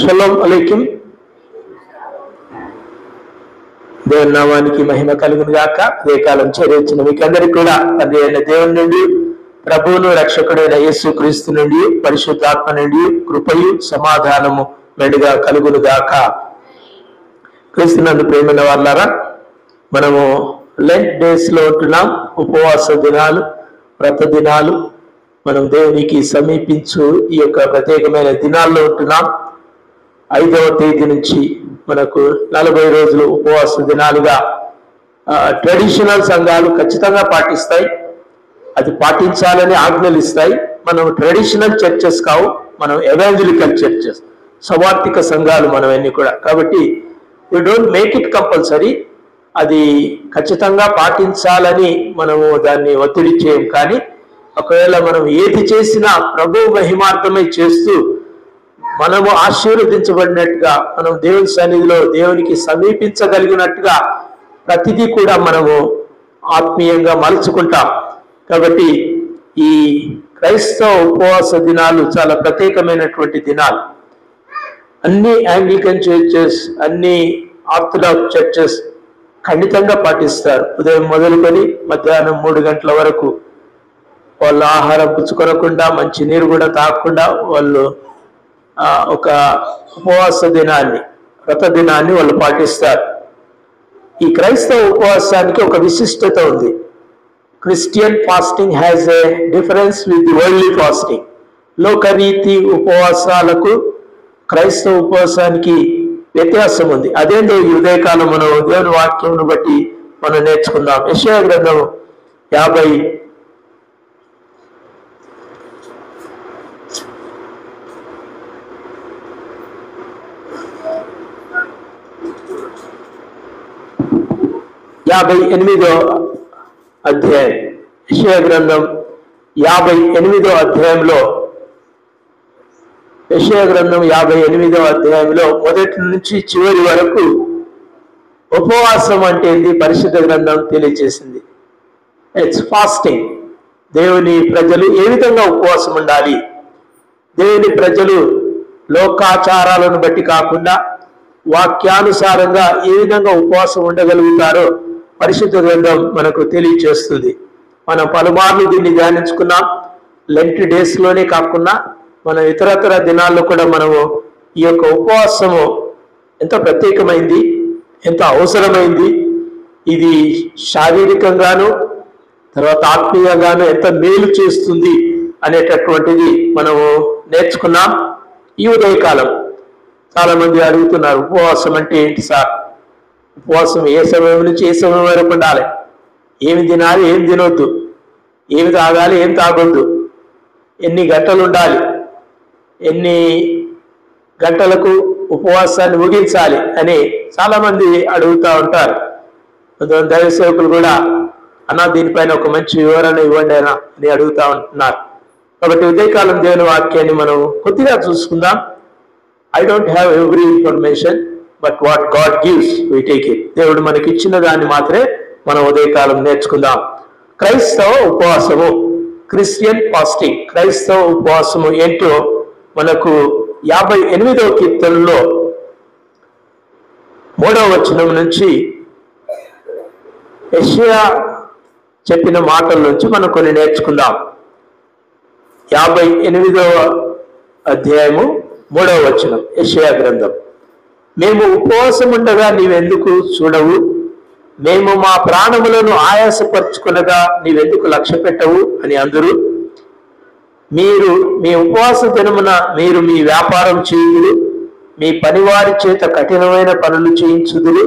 Shalom అలైకుం. దేవుని నామానికి మహిమ కలుగును గాక. అదే కాలం చేరొచ్చిన మీకు అందరికీ కూడా తండ్రి అయిన దేవుని నుండి, ప్రభువును రక్షకుడైన యేసు క్రీస్తు నుండి, పరిశుద్ధాత్మ నుండి కృపయు సమాధానము మెండుగా కలుగును గాక. క్రీస్తునందు ప్రేమైన వాళ్ళారా, మనము లెంట్ డేస్ లో ఉంటున్నాం. ఉపవాస దినాలు, వ్రత దినాలు, మనం దేవునికి సమీపించు ఈ యొక్క ప్రత్యేకమైన దినాల్లో ఉంటున్నాం. 5వ తేదీ నుంచి మనకు 40 రోజులు ఉపవాస దినాలుగా ట్రెడిషనల్ సంఘాలు ఖచ్చితంగా పాటిస్తాయి. అది పాటించాలని ఆజ్ఞలు ఇస్తాయి. మనం ట్రెడిషనల్ చర్చెస్ కావు, మనం ఎవాంజలికల్ చర్చెస్, సవార్థిక సంఘాలు మనం అన్ని కూడా. కాబట్టి we don't make it compulsory. అది ఖచ్చితంగా పాటించాలని మనము దాన్ని ఒత్తిడి చేయం. కానీ ఒకవేళ మనం ఏది చేసినా ప్రభు మహిమార్థమై చేస్తూ మనము ఆశీర్వదించబడినట్టుగా, మనం దేవుని సన్నిధిలో దేవునికి సమీపించగలిగినట్టుగా ప్రతిదీ కూడా మనము ఆత్మీయంగా మలుచుకుంటాం. కాబట్టి ఈ క్రైస్తవ ఉపవాస దినాలు చాలా ప్రత్యేకమైనటువంటి దినాలు. అన్ని యాంగ్లికన్ చర్చెస్, అన్ని ఆర్థడాక్స్ చర్చెస్ ఖండితంగా పాటిస్తారు. ఉదయం మొదలుకొని మధ్యాహ్నం 3 గంటల వరకు వాళ్ళు ఆహారం పుచ్చుకొనకుండా, మంచి నీరు కూడా తాగకుండా వాళ్ళు ఒక ఉపవాస దినాన్ని, వ్రత దినాన్ని వాళ్ళు పాటిస్తారు. ఈ క్రైస్తవ ఉపవాసానికి ఒక విశిష్టత ఉంది. Christian fasting has a difference with the worldly fasting. లోకరీతి ఉపవాసాలకు క్రైస్తవ ఉపవాసానికి వ్యత్యాసం ఉంది. అదేందో ఈ ఉదయకాలం మనం దేవుని వాక్యంను బట్టి మనం నేర్చుకుందాం. యెషయా గ్రంథం 58వ అధ్యాయం. యెషయా గ్రంథం 58వ అధ్యాయంలో, యెషయా గ్రంథం 58వ అధ్యాయంలో మొదటి నుంచి చివరి వరకు ఉపవాసం అంటే ఏంది పరిశుద్ధ గ్రంథం తెలియజేసింది. It's fasting. దేవుని ప్రజలు ఏ విధంగా ఉపవాసం ఉండాలి, దేవుని ప్రజలు లోకాచారాలను బట్టి కాకుండా వాక్యానుసారంగా ఏ విధంగా ఉపవాసం ఉండగలుగుతారో పరిశుద్ధ గ్రంథం మనకు తెలియజేస్తుంది. మనం పలుమార్లు దీన్ని ధ్యానించుకున్నాం. లెంట్ డేస్ లోనే కాకుండా మనం ఇతరతర దినాల్లో కూడా మనము ఈ యొక్క ఉపవాసము ఎంత ప్రత్యేకమైంది, ఎంత అవసరమైంది, ఇది శారీరకంగాను తర్వాత ఆత్మీయంగాను ఎంత మేలు చేస్తుంది అనేటటువంటిది మనము నేర్చుకున్నాం. ఈ ఉదయకాలం చాలా మంది అడుగుతున్నారు, ఉపవాసం అంటే ఏంటి సార్? ఉపవాసం ఏ సమయం నుంచి ఏ సమయం వరకు ఉండాలి? ఏమి తినాలి, ఏం తినొద్దు, ఏమి తాగాలి, ఏం తాగొద్దు, ఎన్ని గంటలు ఉండాలి, ఎన్ని గంటలకు ఉపవాసాన్ని ముగించాలి అని చాలా మంది అడుగుతూ ఉంటారు. కొంతమంది దైవ సేవకులు కూడా అన్నా దీనిపైన ఒక మంచి వివరణ ఇవ్వండి అని అడుగుతూ ఉంటున్నారు. కాబట్టి ఉదయకాలం దేవుని వాక్యాన్ని మనం కొద్దిగా చూసుకుందాం. I don't have every information, but what God gives, we take it. దేవుడు మనకి ఇచ్చిన దాన్ని మాత్రమే మనం ఉదయకాలం నేర్చుకుందాం. క్రైస్తవ ఉపవాసము, క్రిస్టియన్ ఫాస్టింగ్, క్రైస్తవ ఉపవాసము ఏంటో మనకు 58వ కీర్తనలో 3వ వచనం నుంచి యెషయా చెప్పిన మాటల నుంచి మనం కొన్ని నేర్చుకుందాం. 58వ అధ్యాయము 3వ వచనం, యెషయా గ్రంథం. మేము ఉపవాసం ఉండగా నీవెందుకు చూడవు, మేము మా ప్రాణములను ఆయాసపరుచుకునగా నీవెందుకు లక్ష్య పెట్టవు అని అందరూ. మీరు మీ ఉపవాస దినమున మీరు మీ వ్యాపారం చేయుదురు, మీ పనివారి చేత కఠినమైన పనులు చేయించుదురు.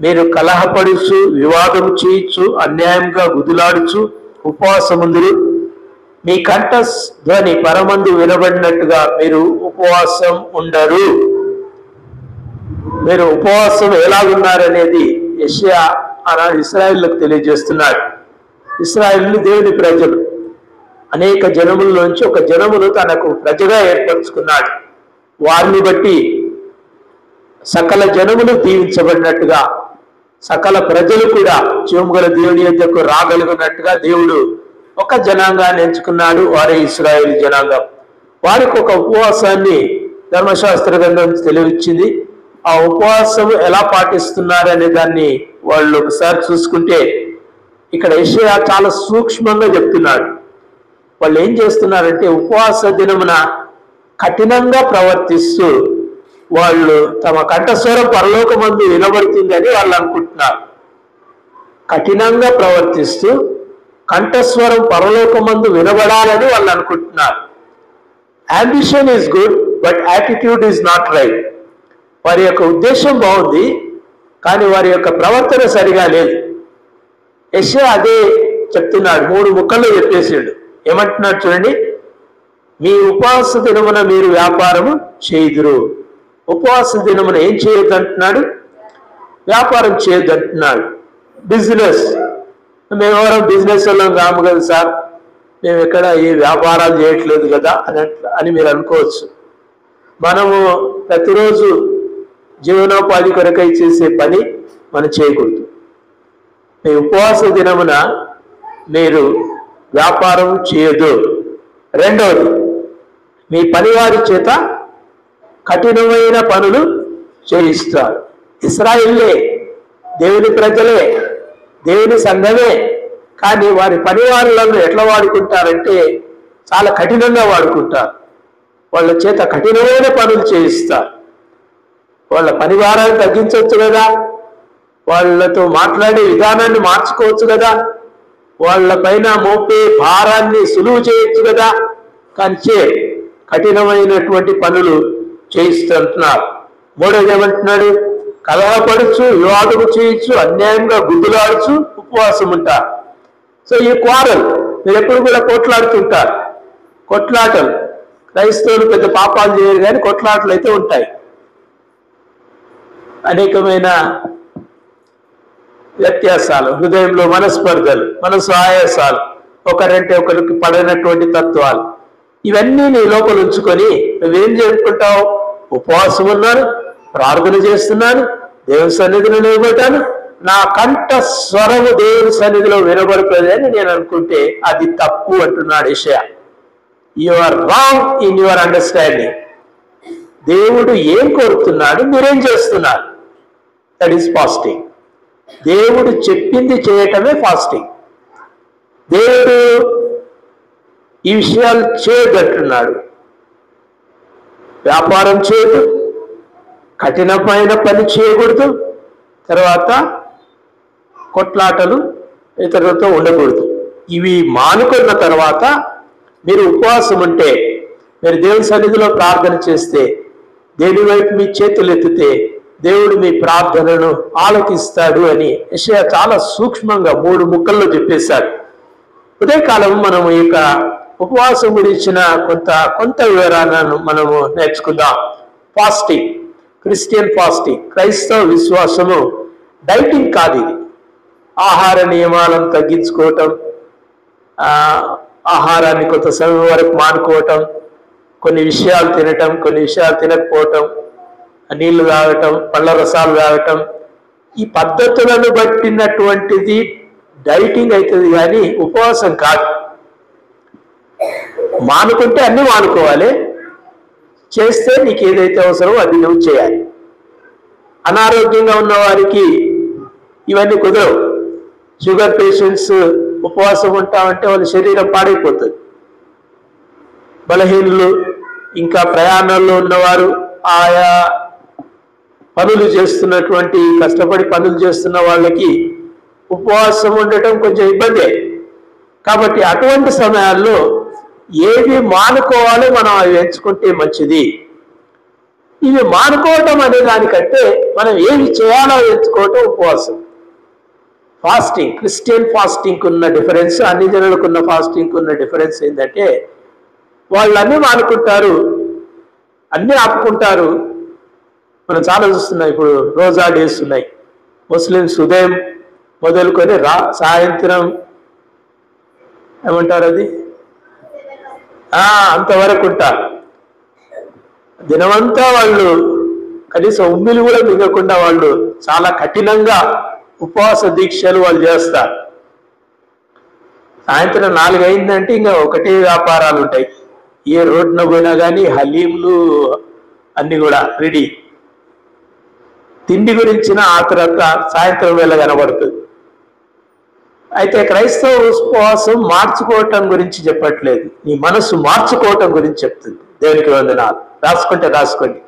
మీరు కలహపడుచు, వివాదం చేయించు, అన్యాయంగా గుదులాడుచు ఉపవాసముందురు. మీ కంఠ ధ్వని పరమందు వినబడినట్టుగా మీరు ఉపవాసం ఉండరు. మీరు ఉపవాసం ఎలాగున్నారనేది యెషయా ఆనాడు ఇశ్రాయేలులకు తెలియజేస్తున్నాడు. ఇశ్రాయేలు దేవుని ప్రజలు, అనేక జనముల్లోంచి ఒక జనమును తనకు ప్రజగా ఏర్పరచుకున్నాడు. వారిని బట్టి సకల జనములు దీవించబడినట్టుగా సకల ప్రజలు కూడా జీవముగల దేవుని యొద్దకు రాగలిగినట్టుగా దేవుడు ఒక జనాంగాన్ని ఎంచుకున్నాడు. వారే ఇశ్రాయేలు జనాంగం. వారికి ఒక ఉపవాసాన్ని ధర్మశాస్త్ర గ్రంథం తెలివిచ్చింది. ఆ ఉపవాసం ఎలా పాటిస్తున్నారనే దాన్ని వాళ్ళు ఒకసారి చూసుకుంటే ఇక్కడ యెషయా చాలా సూక్ష్మంగా చెప్తున్నాడు. వాళ్ళు ఏం చేస్తున్నారంటే ఉపవాస దినమున కఠినంగా ప్రవర్తిస్తూ వాళ్ళు తమ కంఠస్వరం పరలోకమందు వినబడుతుందని వాళ్ళు అనుకుంటున్నారు. కఠినంగా ప్రవర్తిస్తూ కంఠస్వరం పరలోకమందు వినబడాలని వాళ్ళు అనుకుంటున్నారు. Ambition is good, but attitude is not right. వారి యొక్క ఉద్దేశం బాగుంది, కానీ వారి యొక్క ప్రవర్తన సరిగా లేదు. యెషయా అదే చెప్తున్నాడు, 3 ముక్కల్లో చెప్పేసాడు. ఏమంటున్నాడు చూడండి, మీ ఉపవాస దినమున మీరు వ్యాపారము చేయుదురు. ఉపవాస దినమున ఏం చేయొద్దు అంటున్నాడు? వ్యాపారం చేయొద్దు అంటున్నాడు. బిజినెస్, మేమెవరం బిజినెస్ వాళ్ళం కాము కదా సార్, మేము ఎక్కడ ఏ వ్యాపారాలు చేయట్లేదు కదా అని మీరు అనుకోవచ్చు. మనము ప్రతిరోజు జీవనోపాధి కొరకై చేసే పని మనం చేయకూడదు. మీ ఉపవాస దినమున మీరు వ్యాపారం చేయదు. రెండవది, మీ పనివారి చేత కఠినమైన పనులు చేయిస్తారు. ఇశ్రాయేలే, దేవుని ప్రజలే, దేవుని సంఘమే, కానీ వారి పనివారులను ఎట్లా వాడుకుంటారంటే చాలా కఠినంగా వాడుకుంటారు. వాళ్ళ చేత కఠినమైన పనులు చేయిస్తారు. వాళ్ళ పనివారాన్ని తగ్గించవచ్చు కదా, వాళ్ళతో మాట్లాడే విధానాన్ని మార్చుకోవచ్చు కదా, వాళ్ళ పైన మోపే భారాన్ని సులువు చేయొచ్చు కదా, కానీ కఠినమైనటువంటి పనులు చేయిస్తున్నారు. మూడోది ఏమంటున్నాడు? కలహపడుచు, వివాదము చేయొచ్చు, అన్యాయంగా గుద్దులాడుచు ఉపవాసం ఉంటారు. సో ఈ క్వారల్, మీరు ఎప్పుడు కూడా కొట్లాడుతుంటారు. కొట్లాటలు, క్రైస్తవులు పెద్ద పాపాలు చేయరు కానీ కొట్లాటలు అయితే ఉంటాయి. అనేకమైన వ్యత్యాసాలు, హృదయంలో మనస్పర్ధలు, మనసు ఆయాసాలు, ఒకరంటే ఒకరికి పడినటువంటి తత్వాలు, ఇవన్నీ నీ లోపల ఉంచుకొని నువ్వేం చేసుకుంటావు? ఉపవాసం ఉన్నాను, ప్రార్థన చేస్తున్నాను, దేవుని సన్నిధిలో నిలబడ్డాను, నా కంఠ స్వరము దేవుని సన్నిధిలో వినబడుతుంది అని నేను అనుకుంటే అది తప్పు అంటున్నాడు యెషయా. You are wrong in your understanding. దేవుడు ఏం కోరుతున్నాడు, మీరేం చేస్తున్నారు? That is fasting. దేవుడు చెప్పింది చేయటమే ఫాస్టింగ్. దేవుడు ఈ విషయాలు చేయగట్టున్నాడు. వ్యాపారం చేయదు, కఠినమైన పని చేయకూడదు, తర్వాత కొట్లాటలు ఇతరులతో ఉండకూడదు. ఇవి మానుకున్న తర్వాత మీరు ఉపవాసం ఉంటే, మీరు దేవుని సన్నిధిలో ప్రార్థన చేస్తే, దేవుని వైపు మీ చేతులు ఎత్తితే దేవుడు మీ ప్రార్థనను ఆలకిస్తాడు అని యెషయా చాలా సూక్ష్మంగా 3 ముక్కల్లో చెప్పేశాడు. ఉదయకాలం మనము ఈ యొక్క ఉపవాసం గురించిన కొంత వివరాలను మనము నేర్చుకుందాం. ఫాస్టింగ్, క్రిస్టియన్ ఫాస్టింగ్, క్రైస్తవ విశ్వాసము డైటింగ్ కాదు. ఇది ఆహార నియమాలను తగ్గించుకోవటం, ఆహారాన్ని కొంత సమయం వరకు మానుకోవటం, కొన్ని విషయాలు తినటం, కొన్ని విషయాలు తినకపోవటం, నీళ్లు తాగటం, పళ్ళ రసాలు తాగటం, ఈ పద్ధతులను బట్టినటువంటిది డైటింగ్ అవుతుంది కానీ ఉపవాసం కాదు. మానుకుంటే అన్ని మానుకోవాలి, చేస్తే నీకు ఏదైతే అవసరమో అది నువ్వు చేయాలి. అనారోగ్యంగా ఉన్న వారికి ఇవన్నీ కుదరవు. షుగర్ పేషెంట్స్ ఉపవాసం ఉంటామంటే వాళ్ళ శరీరం పాడైపోతుంది. బలహీనులు, ఇంకా ప్రయాణాల్లో ఉన్నవారు, ఆయా పనులు చేస్తున్నటువంటి, కష్టపడి పనులు చేస్తున్న వాళ్ళకి ఉపవాసం ఉండటం కొంచెం ఇబ్బందే. కాబట్టి అటువంటి సమయాల్లో ఏవి మానుకోవాలో మనం అవి ఎంచుకుంటే మంచిది. ఇవి మానుకోవటం అనే దానికంటే మనం ఏవి చేయాలో ఎంచుకోవటం ఉపవాసం. ఫాస్టింగ్, క్రిస్టియన్ ఫాస్టింగ్ ఉన్న డిఫరెన్స్, అన్ని జనులకు ఉన్న ఫాస్టింగ్ ఉన్న డిఫరెన్స్ ఏంటంటే వాళ్ళు అన్నీ మానుకుంటారు, అన్నీ ఆపుకుంటారు. మనం చాలా చూస్తున్నాం. ఇప్పుడు రోజా డేస్ ఉన్నాయి. ముస్లిమ్స్ ఉదయం మొదలుకొని సాయంత్రం ఏమంటారు అది అంతవరకు ఉంటారు. దినమంతా వాళ్ళు కనీసం ఉమ్మిలు కూడా మిగకుండా వాళ్ళు చాలా కఠినంగా ఉపవాస దీక్షలు వాళ్ళు చేస్తారు. సాయంత్రం 4 అయిందంటే ఇంకా ఒకటే వ్యాపారాలు ఉంటాయి. ఏ రోడ్డున పోయినా కానీ హలీంలు అన్ని కూడా రెడీ. తిండి గురించిన ఆతరత సాయంత్రం వేళ కనబడుతుంది. అయితే క్రైస్తవ ఉపవాసం మార్చుకోవటం గురించి చెప్పట్లేదు, నీ మనసు మార్చుకోవటం గురించి చెప్తుంది. దేవునికి వందనాలు. రాసుకోండి.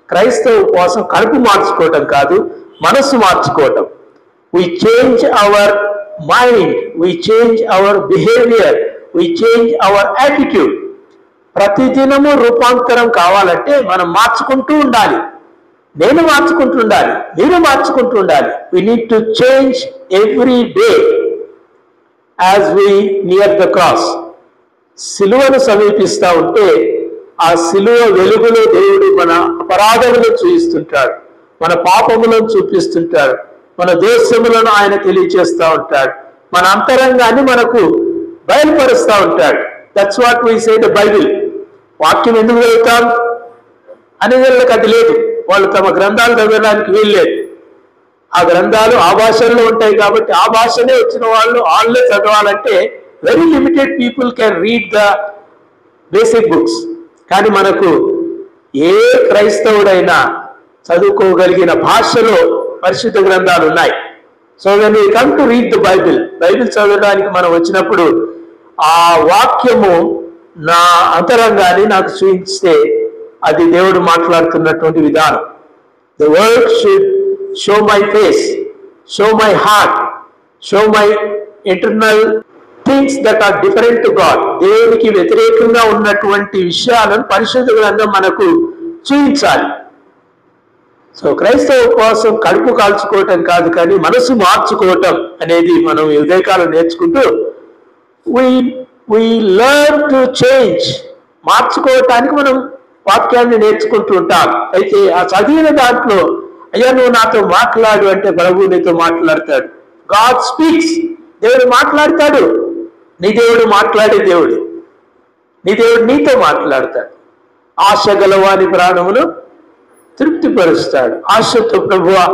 క్రైస్తవ ఉపవాసం కడుపు మార్చుకోవటం కాదు, మనస్సు మార్చుకోవటం. we change our mind, we change our behavior, we change our attitude. ప్రతిదినము రూపాంతరం కావాలంటే మనం మార్చుకుంటూ ఉండాలి. నేను మార్చుకుంటూ ఉండాలి, మీరు మార్చుకుంటూ ఉండాలి. we need to change every day as we near the cross. సిలువను సమీపిస్తూ ఉంటే ఆ సిలువ వెలుగులో దేవుడు మన అపరాధములను చూపిస్తుంటాడు, మన పాపములను చూపిస్తుంటాడు, మన దోషములను ఆయన తెలియచేస్తూ ఉంటాడు, మన అంతరంగాన్ని మనకు బయలుపరుస్తూ ఉంటాడు. That's what we say the Bible. వాక్యం ఎందుకు చదువుతాం అనే వాళ్ళకి అది లేదు, వాళ్ళు తమ గ్రంథాలు చదవడానికి వీల్లేదు. ఆ గ్రంథాలు ఆ భాషల్లో ఉంటాయి కాబట్టి ఆ భాషనే వచ్చిన వాళ్ళు వాళ్ళే చదవాలంటే very limited people can read the basic books. కానీ మనకు ఏ క్రైస్తవుడైనా చదువుకోగలిగిన భాషలో పరిశుద్ధ గ్రంథాలు ఉన్నాయి. So when we come to read the Bible చదవడానికి మనం వచ్చినప్పుడు ఆ వాక్యము నా అంతరంగాన్ని నాకు చూపిస్తే అది దేవుడు మాట్లాడుతున్నటువంటి విధానం. The word should show my face, show my heart, show my internal things that are different to God. దేవునికి వ్యతిరేకంగా ఉన్నటువంటి విషయాలను పరిశుద్ధ గ్రంథం మనకు చూపించాలి. సో క్రైస్తవ ఉపవాసం కడుపు కాల్చుకోవటం కాదు, కానీ మనసు మార్చుకోవటం అనేది మనం ఈ ఉదయకాలం నేర్చుకుంటూ we learn to change. మార్చుకోవటానికి మనం వాక్యాన్ని నేర్చుకుంటూ ఉంటాం. అయితే ఆ చదివిన దాంట్లో అయ్యా నువ్వు నాతో మాట్లాడు అంటే ప్రభు నీతో మాట్లాడతాడు. God speaks. దేవుడు మాట్లాడతాడు. నీ దేవుడు మాట్లాడే దేవుడు. నీ దేవుడు నీతో మాట్లాడతాడు. ఆశ గలవాని ప్రాణమును తృప్తిపరుస్తాడు. ఆశతో ప్రభువా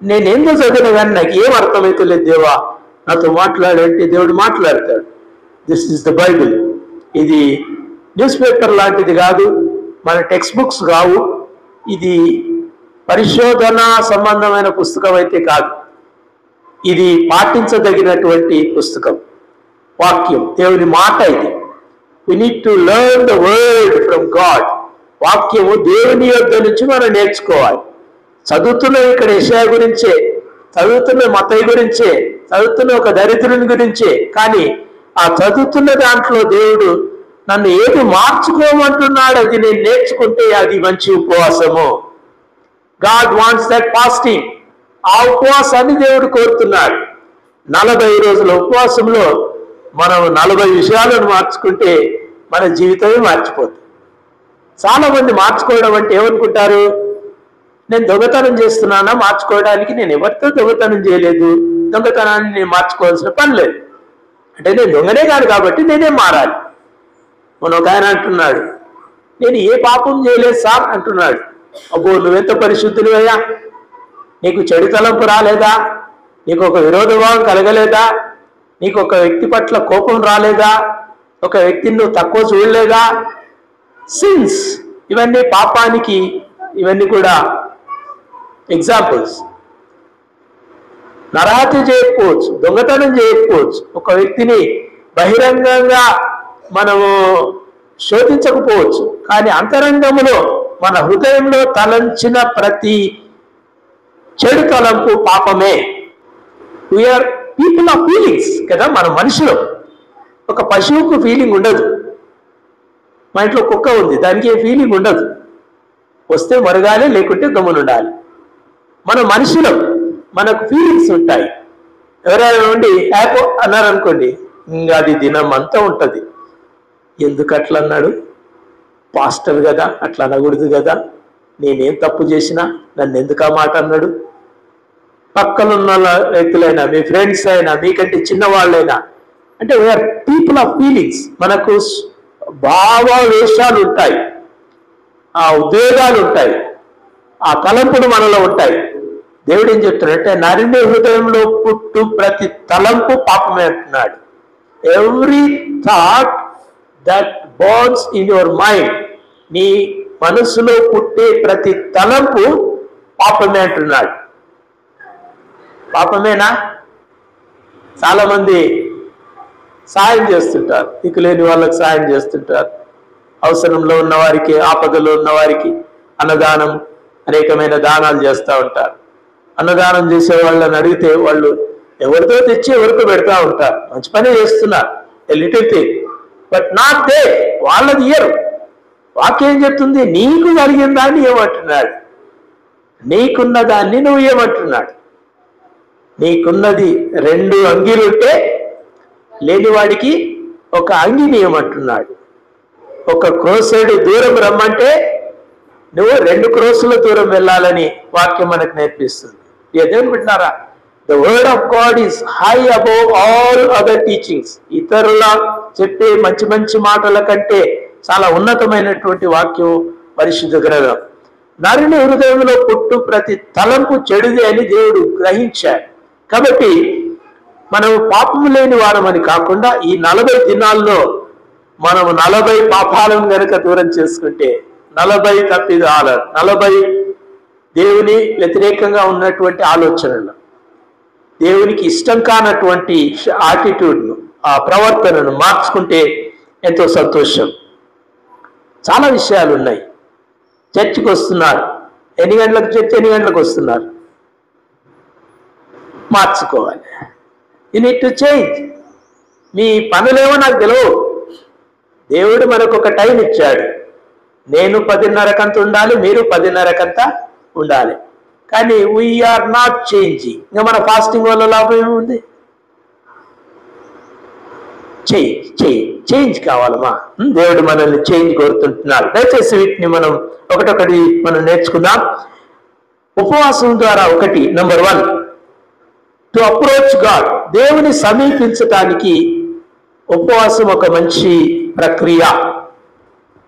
నేనేందో చదివిన కానీ నాకు ఏం అర్థమైతే లేదు దేవా నాతో మాట్లాడంటే దేవుడు మాట్లాడతాడు. This is the Bible. ఇది న్యూస్ పేపర్ లాంటిది కాదు, మన టెక్స్ట్ బుక్స్ కావు, ఇది పరిశోధన సంబంధమైన పుస్తకం అయితే కాదు, ఇది పాటించదగినటువంటి పుస్తకం. వాక్యం దేవుని మాట ఇది. We need to learn the word from God. వాక్యము దేవుని యొద్ద నుంచి మనం నేర్చుకోవాలి. చదువుతున్న ఇక్కడ యెషయా గురించే, చదువుతున్న మత్తయి గురించే, చదువుతున్న ఒక దరిద్రుని గురించే, కానీ ఆ చదువుతున్న దాంట్లో దేవుడు నన్ను ఏది మార్చుకోమంటున్నాడు అది నేను నేర్చుకుంటే అది మంచి ఉపవాసము. God wants that fasting. ఆ ఉపవాసాన్ని దేవుడు కోరుతున్నాడు. 40 రోజుల ఉపవాసంలో మనం 40 విషయాలను మార్చుకుంటే మన జీవితమే మార్చిపోతుంది. చాలా మంది మార్చుకోవడం అంటే ఏమనుకుంటారు, నేను దొంగతనం చేస్తున్నానా మార్చుకోవడానికి, నేను ఎవరితో దొంగతనం చేయలేదు, దొంగతనాన్ని నేను మార్చుకోవాల్సిన పని లేదు, అంటే నేను దొంగనే కాదు కాబట్టి నేనే మారాలి. మన ఒక ఆయన అంటున్నాడు నేను ఏ పాపం చేయలేదు సార్ అంటున్నాడు. అబ్బో నువ్వెంత పరిశుద్ధునివయ్యా, నీకు చెడు తలంపు రాలేదా, నీకు ఒక విరోధభావం కలగలేదా, నీకు ఒక వ్యక్తి పట్ల కోపం రాలేదా, ఒక వ్యక్తిని నువ్వు తక్కువ చూడలేదా. సిన్స్ ఇవన్నీ పాపానికి, ఇవన్నీ కూడా ఎగ్జాంపుల్స్. నరహత్య చేయకపోవచ్చు, దొంగతనం చేయకపోవచ్చు, ఒక వ్యక్తిని బహిరంగంగా మనము శోధించకపోవచ్చు, కానీ అంతరంగంలో మన హృదయంలో తలంచిన ప్రతి చెడు తలంపు పాపమే. వీఆర్ పీపుల్ ఆఫ్ ఫీలింగ్స్ కదా. మన మనుషులు, ఒక పశువుకు ఫీలింగ్ ఉండదు. మా ఇంట్లో కుక్క ఉంది, దానికి ఏ ఫీలింగ్ ఉండదు, వస్తే మరగాలి లేకుంటే గమ్మునుండాలి. మన మనుషులు, మనకు ఫీలింగ్స్ ఉంటాయి. ఎవరైనా ఉండి యాపో అన్నారనుకోండి, ఇంకా అది దినం అంతా ఉంటుంది. ఎందుకు అట్లా అన్నాడు, పాస్టర్ కదా అట్లా అనకూడదు కదా, నేనేం తప్పు చేసినా నన్ను ఎందుకు ఆ మాట అన్నాడు. పక్కనున్న వ్యక్తులైనా, మీ ఫ్రెండ్స్ అయినా, మీకంటే చిన్నవాళ్ళైనా, అంటే వీఆర్ పీపుల్ ఆఫ్ ఫీలింగ్స్. మనకు భావావేశాలు ఉంటాయి, ఆ ఉద్వేగాలు ఉంటాయి, ఆ తలంపులు మనలో ఉంటాయి. దేవుడు ఏం చెప్తున్నాడంటే నరుని హృదయంలో పుట్టు ప్రతి తలంపు పాపమే అంటున్నాడు. Every thought that borns in your mind. నీ మనసులో పుట్టే ప్రతి తలంపు పాపమే అంటున్నాడు. పాపమేనా? చాలా మంది సాయం చేస్తుంటారు, దిక్కులేని వాళ్ళకి సాయం చేస్తుంటారు, అవసరంలో ఉన్న వారికి, ఆపదలో ఉన్న వారికి అన్నదానం, అనేకమైన దానాలు చేస్తూ ఉంటారు. అన్నదానం చేసే వాళ్ళని అడిగితే వాళ్ళు ఎవరితో తెచ్చి ఎవరితో పెడతా ఉంటారు. మంచి పని చేస్తున్నారు, little thing, but not they. వాళ్ళది ఇయ్యరు. వాక్యం చెప్తుంది నీకు కలిగిన దాన్ని ఏమంటున్నాడు, నీకున్న దాన్ని నువ్వు ఏమంటున్నాడు. నీకున్నది 2 అంగీలుంటే లేనివాడికి ఒక అంగిని ఏమంటున్నాడు. ఒక క్రోసేడు దూరం రమ్మంటే నువ్వు 2 క్రోసుల దూరం వెళ్ళాలని వాక్యం మనకు నేర్పిస్తుంది. ఏదేమి పెట్టినారా? The word of God is high above all other teachings. ఇతరుల చెప్పే మంచి మంచి మాటల కంటే చాలా ఉన్నతమైనటువంటి వాక్యం పరిశుద్ధ గ్రంథం. నరుని హృదయంలో పుట్టు ప్రతి తలంపు చెడుదే అని దేవుడు గ్రహించాడు. కాబట్టి మనం పాపము లేని వారమని కాకుండా ఈ 40 దినాల్లో మనము 40 పాపాలను కనుక దూరం చేసుకుంటే, 40 తప్పిదాలు, 40 దేవుని వ్యతిరేకంగా ఉన్నటువంటి ఆలోచనలు, దేవునికి ఇష్టం కానటువంటి యాటిట్యూడ్ను, ఆ ప్రవర్తనను మార్చుకుంటే ఎంతో సంతోషం. చాలా విషయాలు ఉన్నాయి. చర్చికి వస్తున్నారు, ఎన్ని గంటలకు చర్చ్, ఎన్ని గంటలకు వస్తున్నారు, మార్చుకోవాలి. You need to change. మీ పనులేమో నాకు తెలియవు. దేవుడు మనకు ఒక టైం ఇచ్చాడు. నేను 10:30కంత ఉండాలి, మీరు 10:30కంత ఉండాలి. కానీ వీఆర్ నాట్ చేంజింగ్. ఇంకా మన ఫాస్టింగ్ వల్ల లాభం ఏముంది? చేంజ్ కావాలమ్మా. దేవుడు మనల్ని చేంజ్ కోరుతుంటున్నాడు. దయచేసి వీటిని మనం ఒకటొకటి మనం నేర్చుకుందాం. ఉపవాసం ద్వారా ఒకటి, నంబర్ 1, టు అప్రోచ్ గాడ్. దేవుని సమీపించటానికి ఉపవాసం ఒక మంచి ప్రక్రియ.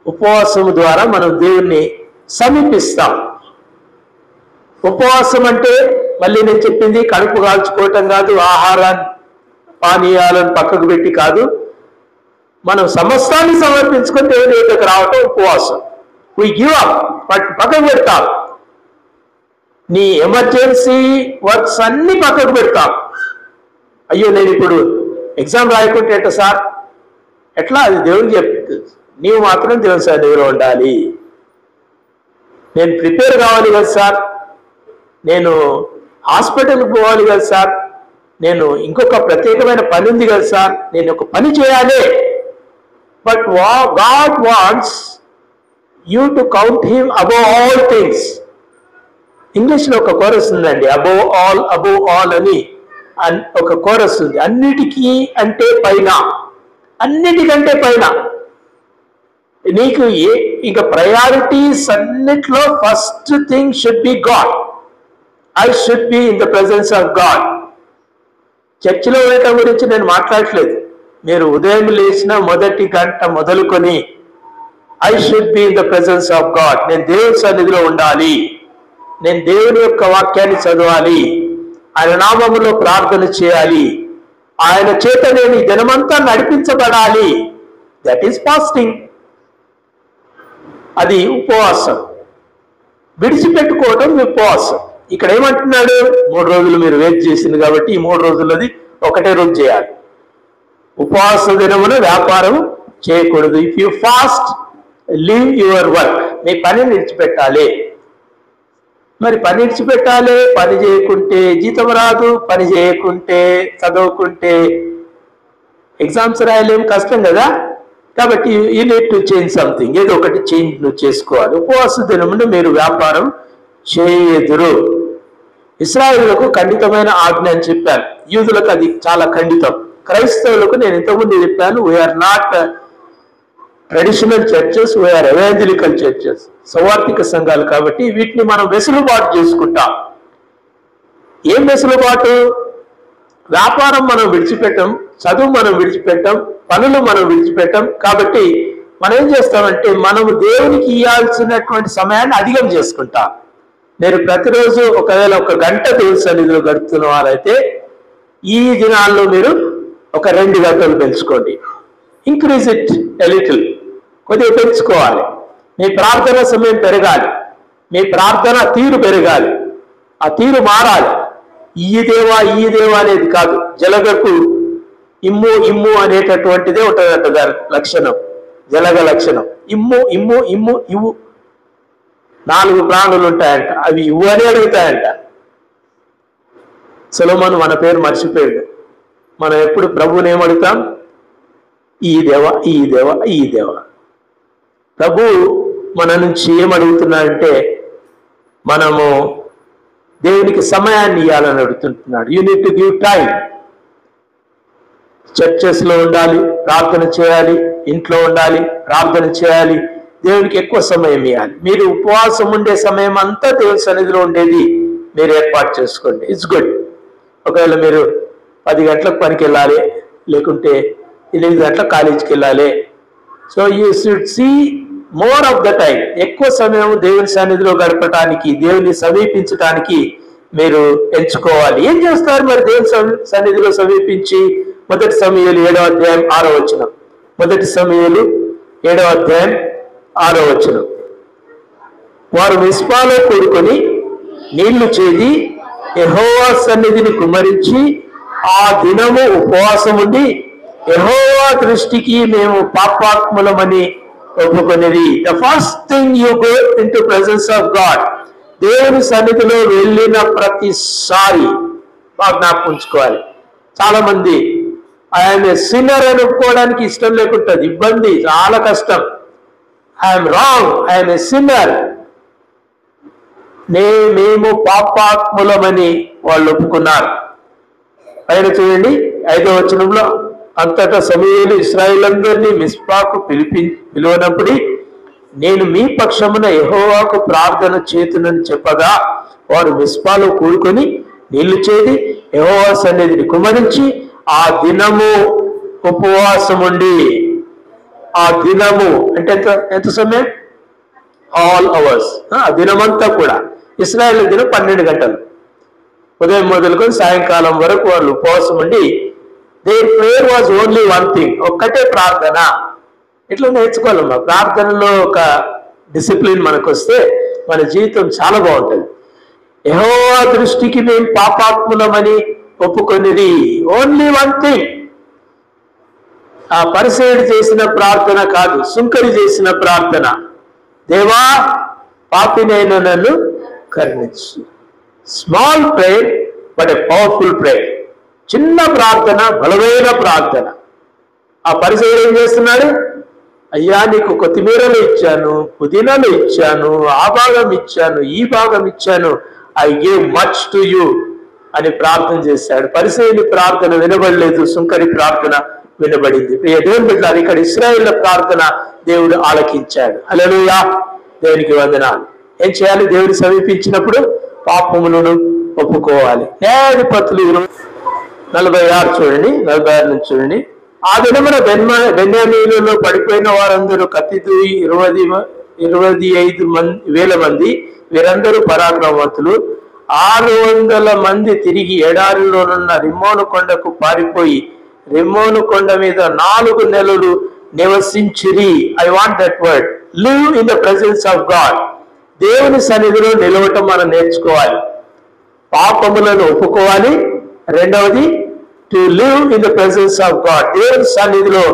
ఉపవాసం ద్వారా మనం దేవుణ్ణి సమీపిస్తాం. ఉపవాసం అంటే మళ్ళీ నేను చెప్పింది కడుపు కాల్చుకోవటం కాదు, ఆహారాన్ని పానీయాలను పక్కకు పెట్టి కాదు. మనం సమస్తాన్ని సమర్పించుకొని దేవుని దగ్గరకు రావటం ఉపవాసం. వి గివ్ అప్, పక్కకు పెడతాం. నీ ఎమర్జెన్సీ వర్క్స్ అన్ని పక్కకు పెడతాం. అయ్యో నేను ఇప్పుడు ఎగ్జామ్ రాయకుంటే ఎట్లా సార్? ఎట్లా? అది దేవుడికి చెప్తుంది. నీవు మాత్రం దేవుని సార్ దగ్గర ఉండాలి. నేను ప్రిపేర్ కావాలి కదా సార్, నేను హాస్పిటల్కి పోవాలి కదా సార్, నేను ఇంకొక ప్రత్యేకమైన పని ఉంది కదా సార్, నేను ఒక పని చేయాలి. But God wants you to count him above all things. ఇంగ్లీష్లో ఒక కోరస్ ఉందండి, అబోవ్ ఆల్ అని ఒక కోరస్ ఉంది. అన్నిటికీ అంటే పైన, అన్నిటికంటే పైన. నీకు ఇంకా ప్రయారిటీస్ అన్నిట్లో first thing should be God. I should be in the presence of God. చర్చిలో వెళ్ళటం గురించి నేను మాట్లాడట్లేదు. మీరు ఉదయం లేచిన మొదటి గంట మొదలుకొని I should be in the presence of God. నేను దేవుని సన్నిధిలో ఉండాలి, నేను దేవుని యొక్క వాక్యాన్ని చదవాలి, ఆయన నామములో ప్రార్థన చేయాలి, ఆయన చేత నేను ఈ దినమంతా నడిపించబడాలి. That is fasting. అది ఉపవాసం. విడిచిపెట్టుకోవటం ఉపవాసం. ఇక్కడ ఏమంటున్నాడు? 3 రోజులు మీరు వెయిట్ చేసింది కాబట్టి ఈ 3 రోజులది ఒకటే రోజు చేయాలి. ఉపవాస దినమున వ్యాపారం చేయకూడదు. If you fast, leave your work. మీ పని విడిచిపెట్టాలి. మరి పని విడిచిపెట్టాలి. పని చేయకుంటే జీతం రాదు, పని చేయకుంటే చదవకుంటే ఎగ్జామ్స్ రాయలేము, కష్టం కదా. కాబట్టి you need to change something. ఏదో ఒకటి చేంజ్ నువ్వు చేసుకోవాలి. ఉపవాస దినమున మీరు వ్యాపారం చేయెదురు. ఇశ్రాయేలులకు ఖండితమైన ఆజ్ఞ అని చెప్పాను, యూదులకు అది చాలా ఖండితం. క్రైస్తవులకు నేను ఇంతకుముందు చెప్పాను, we're not traditional churches, we're evangelical churches, సౌవార్థిక సంఘాలు. కాబట్టి వీటిని మనం వెసులుబాటు చేసుకుంటాం. ఏం వెసులుబాటు? వ్యాపారం మనం విడిచిపెట్టాం, చదువు మనం విడిచిపెట్టాం, పనులు మనం విడిచిపెట్టాం. కాబట్టి మనం ఏం చేస్తామంటే మనము దేవునికి ఇవ్వాల్సినటువంటి సమయాన్ని అధికం చేసుకుంటాం. మీరు ప్రతిరోజు ఒకవేళ 1 గంట దేవుని సన్నిధిలో గడుపుతున్న వారైతే ఈ దినాల్లో మీరు ఒక 2 గంటలు పెంచుకోండి. ఇంక్రీజ్ ఇట్ ఎ లిటిల్, కొద్దిగా పెంచుకోవాలి. మీ ప్రార్థన సమయం పెరగాలి, మీ ప్రార్థన తీరు పెరగాలి, ఆ తీరు మారాలి. ఈ దేవా అనేది కాదు, జలగకు ఇమ్ము ఇమ్ము అనేటటువంటిదే ఉంటుందంట దాని లక్షణం, జలగ లక్షణం. ఇమ్ము ఇమ్ము ఇమ్ము ఇవ్వు, 4 ప్రాణులు ఉంటాయంట, అవి ఇవ్వు అని అడుగుతాయంట. సొలొమోను మన పేరు మర్చిపోయాడు. మనం ఎప్పుడు ప్రభువుని ఏమడుగుతాం? ఈ దేవా ఈ దేవా ఈ దేవా. ప్రభు మన నుంచి ఏమడుగుతున్నాడంటే, మనము దేవునికి సమయాన్ని ఇవ్వాలని అడుగుతుంటున్నాడు. You need to give time. చర్చెస్లో ఉండాలి, ప్రార్థన చేయాలి, ఇంట్లో ఉండాలి, ప్రార్థన చేయాలి, దేవునికి ఎక్కువ సమయం ఇవ్వాలి. మీరు ఉపవాసం ఉండే సమయం అంతా దేవుని సన్నిధిలో ఉండేది మీరు ఏర్పాటు చేసుకోండి. It's good. ఒకవేళ మీరు 10 గంటలకు పనికి వెళ్ళాలి, లేకుంటే 8 గంటలకు కాలేజీకి వెళ్ళాలి, so you should see more of the time. ఎక్కువ సమయం దేవుని సన్నిధిలో గడపడానికి, దేవుని సమీపించడానికి మీరు ఎంచుకోవాలి. ఏం చేస్తారు మరి దేవుని సన్నిధిలో సమీపించి? 1 సమూయేలు 7వ అధ్యాయం 6వ వచనం. 1 సమూయేలు 7వ అధ్యాయం 6వ వచనం. వారు మిస్పాలో కూడుకొని నీళ్లు చేది యెహోవా సన్నిధిని కుమ్మరించి ఆ దినము ఉపవాసం ఉండి యెహోవా దృష్టికి మేము పాపాత్ములమని ఒప్పుకొనేది. The first thing you go into presence of God. దేవుని సన్నిధిలో వెళ్ళిన ప్రతిసారి బాగా జ్ఞాపకం ఉంచుకోవాలి. చాలా మంది ఆయన సిన్నర్ అని ఒప్పుకోవడానికి ఇష్టం లేకుంటుంది, ఇబ్బంది, చాలా కష్టం. I'm wrong, I'm a sinner, మేము పాపాత్ములమని వాళ్ళు ఒప్పుకున్నారు. పైన చూడండి 5వ వచనంలో, అంతటా సమూయేలు ఇశ్రాయేలందరినీ మిస్పాకు పిలువనప్పుడు నేను మీ పక్షమున యెహోవాకు ప్రార్థన చేతునని చెప్పగా వారు మిస్పాలో కూడుకొని నీళ్లు చేది యెహోవా సన్నిధిని కుమ్మరించి ఆ దినము ఉపవాసముండి. ఆ దినము అంటే ఎంత సమయం? ఆల్ అవర్స్, ఆ దినమంతా కూడా. ఇశ్రాయేలు దినం 12 గంటలు, ఉదయం మొదలుకొని సాయంకాలం వరకు వాళ్ళు ఉపవాసం ఉండి there prayer was only one thing, ఒక్కటే ప్రార్థన. ఇట్లా నేర్చుకోవాలమ్మా. ప్రార్థనలో ఒక డిసిప్లిన్ మనకు వస్తే మన జీవితం చాలా బాగుంటుంది. యెహోవా దృష్టికి మేము పాపాత్ములమని ఒప్పుకొనిది, ఓన్లీ వన్ థింగ్. ఆ పరిసయుడు చేసిన ప్రార్థన కాదు, సుంకరి చేసిన ప్రార్థన. దేవా పాపినైన నన్ను కరుణించు. Small prayer but a powerful prayer. చిన్న ప్రార్థన, బలమైన ప్రార్థన. ఆ పరిసయుడు ఏం చేస్తున్నాడు? అయ్యా నీకు కొత్తిమీరలు ఇచ్చాను, పుదీనాలు ఇచ్చాను, ఆ భాగం ఇచ్చాను, ఈ భాగం ఇచ్చాను, I gave much to you అని ప్రార్థన చేశాడు. పరిసయుని ప్రార్థన వినబడలేదు, సుంకరి ప్రార్థన వినబడింది. ప్రియ దేవుని బిడ్డలారా, ఇక్కడ ఇశ్రాయేలు ప్రార్థన దేవుడు ఆలకించాడు. హల్లెలూయా, దేవునికి వందనాలు. ఏం చేయాలి? దేవుని సమీపించినప్పుడు పాపములను ఒప్పుకోవాలి. న్యాయాధిపతులు 46 చూడండి, 46 నుంచి చూడండి. ఆ దినమున బెన్యామీనులో పడిపోయిన వారందరూ కత్తితో 25,000 మంది, వీరందరూ పరాక్రమవంతులు. 600 మంది తిరిగి ఎడారిలోనున్న రిమ్మోను కొండకు పారిపోయి రిమ్మోను కొండ మీద 4 నెలలు నివసించిరి. I want that word, live in the presence of God. దేవుని సన్నిధిలో నిలవటం మనం నేర్చుకోవాలి. పాపములను ఒప్పుకోవాలి. రెండవది, to live in the presence of God. దేవుని సన్నిధిలో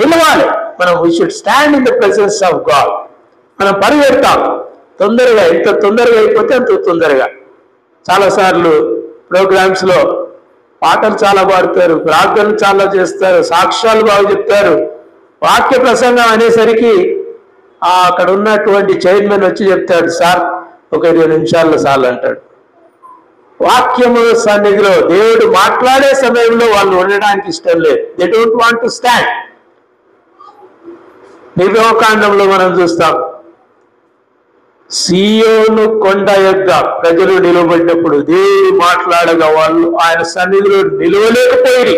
నిలవాలి మనం. We should stand in the presence of God. మనం పరిగెడతాం తొందరగా, ఎంత తొందరగా అయిపోతే అంత తొందరగా. చాలాసార్లు ప్రోగ్రామ్స్ లో పాటలు చాలా పాడతారు, ప్రార్థనలు చాలా చేస్తారు, సాక్ష్యాలు బాగా చెప్తారు. వాక్య ప్రసంగం అనేసరికి అక్కడ ఉన్నటువంటి చైర్మన్ వచ్చి చెప్తాడు, సార్ ఒక 20 నిమిషాల్లో సార్లు అంటాడు. వాక్యము సన్నిధిలో దేవుడు మాట్లాడే సమయంలో వాళ్ళు ఉండడానికి ఇష్టం లేదు. They don't want to stand. నిర్గమకాండంలో మనం చూస్తాం, సీయోను కొండ యొద్ద ప్రజలు నిలబడినప్పుడు దేవుడు మాట్లాడగా వాళ్ళు ఆయన సన్నిధిలో నిలవలేకపోయి.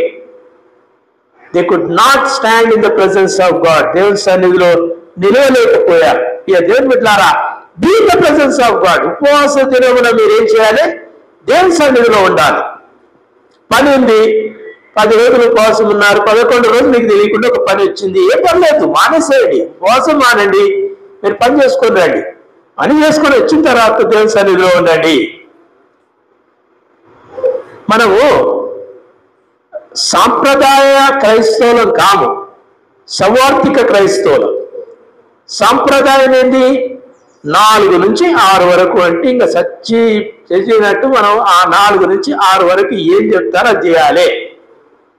They could not stand in the presence of God. దేవుని సన్నిధిలో నిలవలేకపోయారు. ఇక దేవుని బిడ్డలారా, be in the presence of God. ఉపవాస దినమున మీరు ఏం చేయాలి? దేవుని సన్నిధిలో ఉండాలి. పని ఉంది, 10 రోజులు ఉపవాసం ఉన్నారు, 11 రోజులు మీకు తెలియకుండా ఒక పని వచ్చింది, ఏ పర్లేదు, మానేసేయండి, ఉపవాసం మానండి, మీరు పని చేసుకొని రండి. పని చేసుకొని వచ్చిన తర్వాత దేవుని సన్నిధిలో ఉండండి. మనము సాంప్రదాయ క్రైస్తవులం కాము, సౌవార్థిక క్రైస్తవులం. సాంప్రదాయం ఏంటి? 4 నుంచి 6 వరకు అంటే ఇంకా సచ్చి చేసినట్టు మనం ఆ 4 నుంచి 6 వరకు ఏం చెప్తారో అది చేయాలి.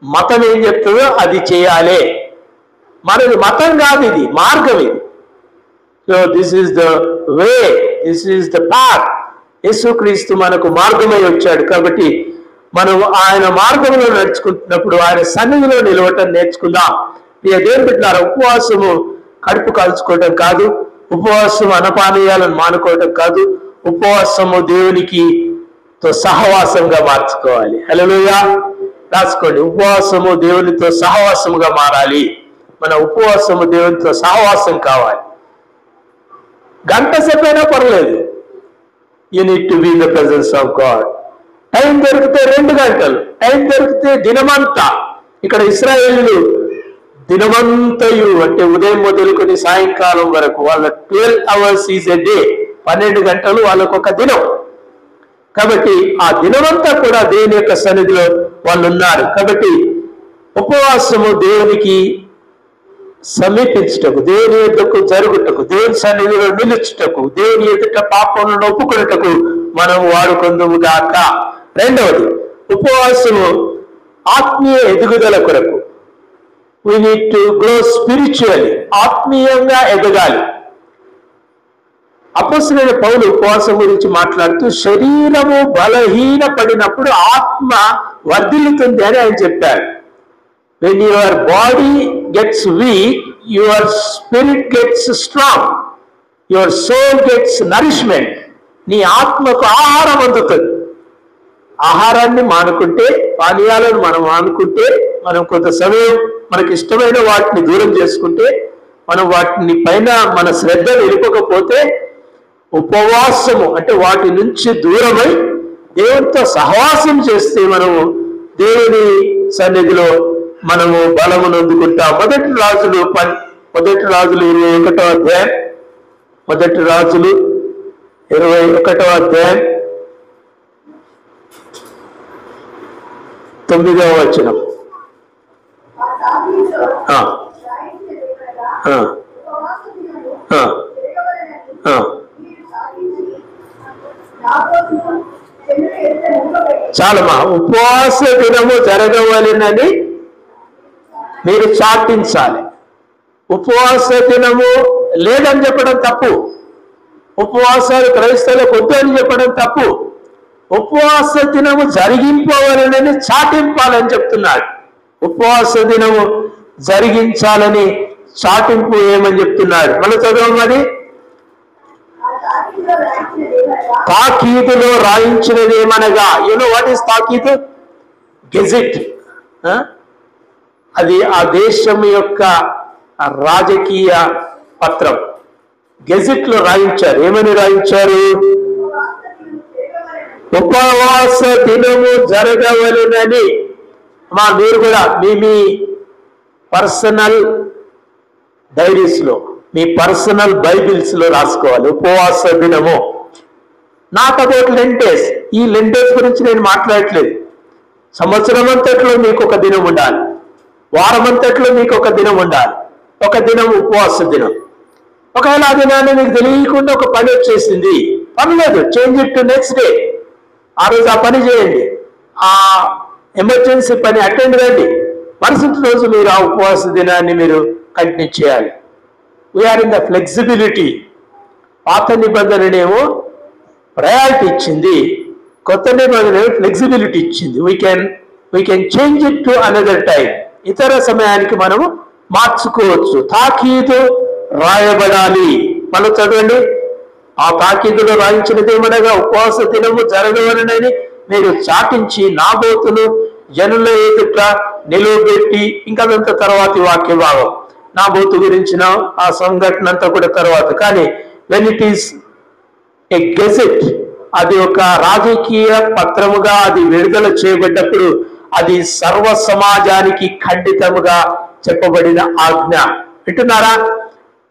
మతం ఏం చెప్తుందో అది చేయాలి. మనది మతం కాదు, ఇది మార్గం. ఇది so this is the way, this is the path. యేసుక్రీస్తు మనకు మార్గమై వచ్చాడు. కాబట్టి మనం ఆయన మార్గంలో నడుచుకుంటున్నప్పుడు ఆయన సన్నిధిలో నిలవటం నేర్చుకుందాం. దేవుని బిడ్డలారా, ఉపవాసము కడుపు కాల్చుకోవటం కాదు, ఉపవాసం అనపానీయాలను మానుకోవటం కాదు, ఉపవాసము దేవునికి సహవాసంగా మార్చుకోవాలి. హల్లెలూయా. రాసుకోండి, ఉపవాసము దేవునితో సహవాసముగా మారాలి. మన ఉపవాసము దేవునితో సహవాసం కావాలి. గంట సేపైనా పర్లేదు. You need to be in the presence of God. Time దొరికితే 2 గంటలు, టైం దొరికితే దినమంతా. ఇక్కడ ఇశ్రాయేలీయులు దినమంతయు అంటే ఉదయం మొదలుకొని సాయంకాలం వరకు, వాళ్ళ 12 hours ఈజ్ ఎ డే, 12 గంటలు వాళ్ళకు ఒక దినం. కాబట్టి ఆ దినమంతా కూడా దేవుని యొక్క సన్నిధిలో వాళ్ళు ఉన్నారు. కాబట్టి ఉపవాసము దేవునికి సమీపించుటకు, దేవుని ఎదుటకు జరుగుటకు, దేవుని సన్నిధిలో నిలుచుటకు, దేవుని ఎదుట పాపములను ఒప్పుకొనుటకు మనం వాడుకొందుము గాక. రెండవది, ఉపవాసము ఆత్మీయ ఎదుగుదల కొరకు. we need to grow spiritually, ఆత్మీయంగా ఎదగాలి. అపొస్తలుడైన పౌలు ఉపవాసం గురించి మాట్లాడుతూ శరీరము బలహీన పడినప్పుడు ఆత్మ వర్ధిల్లుతుంది అని ఆయన చెప్పారు. when your body gets weak, your spirit gets strong, your soul gets nourishment. నీ ఆత్మకు ఆహారం అందుతుంది. ఆహారాన్ని మానుకుంటే, పానీయాలను మనం మానుకుంటే, మనం కొంత సమయం మనకి ఇష్టమైన వాటిని దూరం చేసుకుంటే, మనం వాటిని పైన మన శ్రద్ధ నిలుపకపోతే, ఉపవాసము అంటే వాటి నుంచి దూరమై దేవునితో సహవాసం చేస్తే మనము దేవుని సన్నిధిలో మనము బలమును అందుకుంటాం. మొదటి రాజులు 21వ అధ్యాయం, మొదటి రాజులు 21వ అధ్యాయం 9వ వచనం. చాలమ్మా. ఉపవాస దినము జరగవలెనని మీరు చాటించాలి. ఉపవాస దినము లేదని చెప్పడం తప్పు. ఉపవాసాలు క్రైస్తవులకు వద్దు అని చెప్పడం తప్పు. ఉపవాస దినము జరిగింపవలనని చాటింపాలని చెప్తున్నాడు. ఉపవాస దినము జరిగించాలని చాటింపు ఏమని చెప్తున్నాడు? మనం చదవం. అది తాకీదులో రాయించినది ఏమనగా, వాట్ ఈస్ తాకీదు? గెజిట్. అది ఆ దేశం యొక్క రాజకీయ పత్రం. గెజిట్ లో రాయించారు. ఏమని రాయించారు? ఉపవాస దినము జరగవలెనని. మీరు కూడా మీ పర్సనల్ డైరీస్ లో, మీ పర్సనల్ బైబిల్స్ లో రాసుకోవాలి ఉపవాస దినము. నాట్ అబౌట్ లెంటేస్. ఈ లెంటేస్ గురించి నేను మాట్లాడట్లేదు. సంవత్సరం అంతట్లో మీకు ఒక దినం ఉండాలి, వారం అంతట్లో మీకు ఒక దినం ఉండాలి, ఒక దినం ఉపవాస దినం. ఒకవేళ ఆ దినాన్ని మీకు తెలియకుండా ఒక పని వచ్చేసింది, పర్లేదు, change it to next day. ఆ రోజు ఆ పని చేయండి, ఆ ఎమర్జెన్సీ పని అటెండ్ రండి. మరుసటి రోజు మీరు ఆ ఉపవాస దినాన్ని మీరు కంటిన్యూ చేయాలి. We are in the flexibility. పాత నిబంధననేమో ప్రయారిటీ ఇచ్చింది, కొత్త నిబంధన ఫ్లెక్సిబిలిటీ ఇచ్చింది. We can change it to another time. ఇతర సమయానికి మనము మార్చుకోవచ్చు. తాకీదు రాయబడాలి. మనం చదవండి. ఆ తాకీదులో రాయించినది ఏమనగా, ఉపవాస దినము జరగవలనని మీరు చాటించి నాబోతును జనుల ఎదుట నిలువబెట్టి. ఇంకా అదంతా తర్వాతి వాక్య భాగం. నాబోతు గురించిన ఆ సంఘటన అంతా కూడా తర్వాత. కానీ when it is a gazette, అది ఒక రాజకీయ పత్రముగా అది విడుదల చేయబడ్డప్పుడు అది సర్వ సమాజానికి ఖండితముగా చెప్పబడిన ఆజ్ఞ. వింటున్నారా?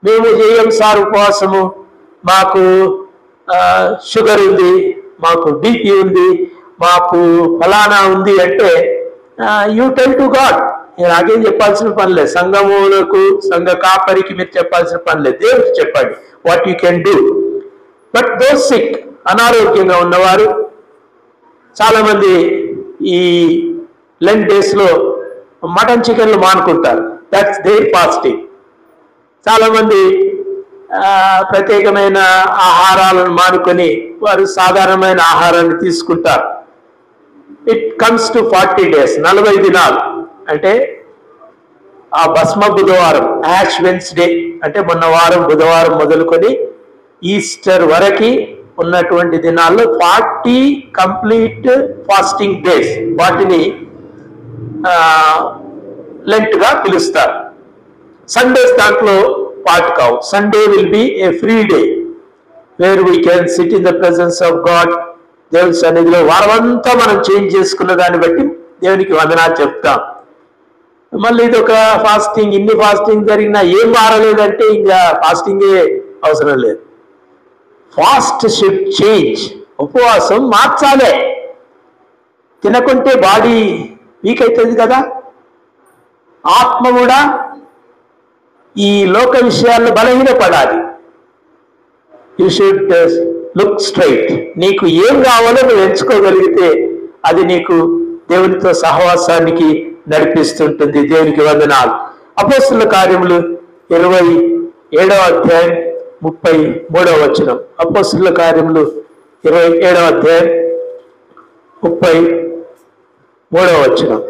మేము చేయం సార్ ఉపవాసము, మాకు షుగర్ ఉంది, మాకు బీపీ ఉంది, మాకు ఫలానా ఉంది అంటే యూ టెల్ టు గాడ్. నేను నాకేం చెప్పాల్సిన పని లేదు, సంఘములకు సంఘ కాపరికి మీరు చెప్పాల్సిన పని లేదు, దేవుడికి చెప్పండి what you can do. But those sick, అనారోగ్యంగా ఉన్నవారు చాలా మంది ఈ లెంట్ డేస్ లో మటన్ చికెన్లు మానుకుంటారు, దట్స్ దేర్ ఫాస్టింగ్. చాలా మంది ప్రత్యేకమైన ఆహారాలను మానుకొని వారు సాధారణమైన ఆహారాన్ని తీసుకుంటారు. ఇట్ కమ్స్ టు 40 days, 40 దినాలు. అంటే ఆ భస్మ బుధవారం, యాష్ వెన్స్డే అంటే మొన్న వారం బుధవారం మొదలుకొని ఈస్టర్ వరకు ఉన్నటువంటి దినాల్లో 40 కంప్లీట్ ఫాస్టింగ్ డేస్, వాటిని లెంట్ గా పిలుస్తారు. సండేస్ దాంట్లో పార్ట్ కావు. Sunday will be A free day where we can SIT in the presence of God. దేవుని సన్నిధిలో వారమంతా మనం చేంజ్ చేసుకున్న దాన్ని బట్టి దేవునికి వందనాలు చెప్తాం. మళ్ళీ ఇది ఒక ఫాస్టింగ్, ఇన్ని ఫాస్టింగ్ జరిగినా ఏం మారలేదంటే ఇంకా ఫాస్టింగే అవసరం లేదు. Fast should change. ఉపవాసం మార్చాలే. తినకుంటే బాడీ వీక్ అవుతుంది కదా. ఆత్మ కూడా ఈ లోక విషయాల్లో బలహీనపడాలి. You should look straight. నీకు ఏం కావాలో నువ్వు ఎంచుకోగలిగితే అది నీకు దేవునితో సహవాసానికి నడిపిస్తుంటుంది. దేవునికి వందనాలు. అపోస్తుల కార్యములు 27వ అధ్యాయం 33వ వచనం. అపోస్తుల కార్యములు 27వ అధ్యాయం 33వ వచనం.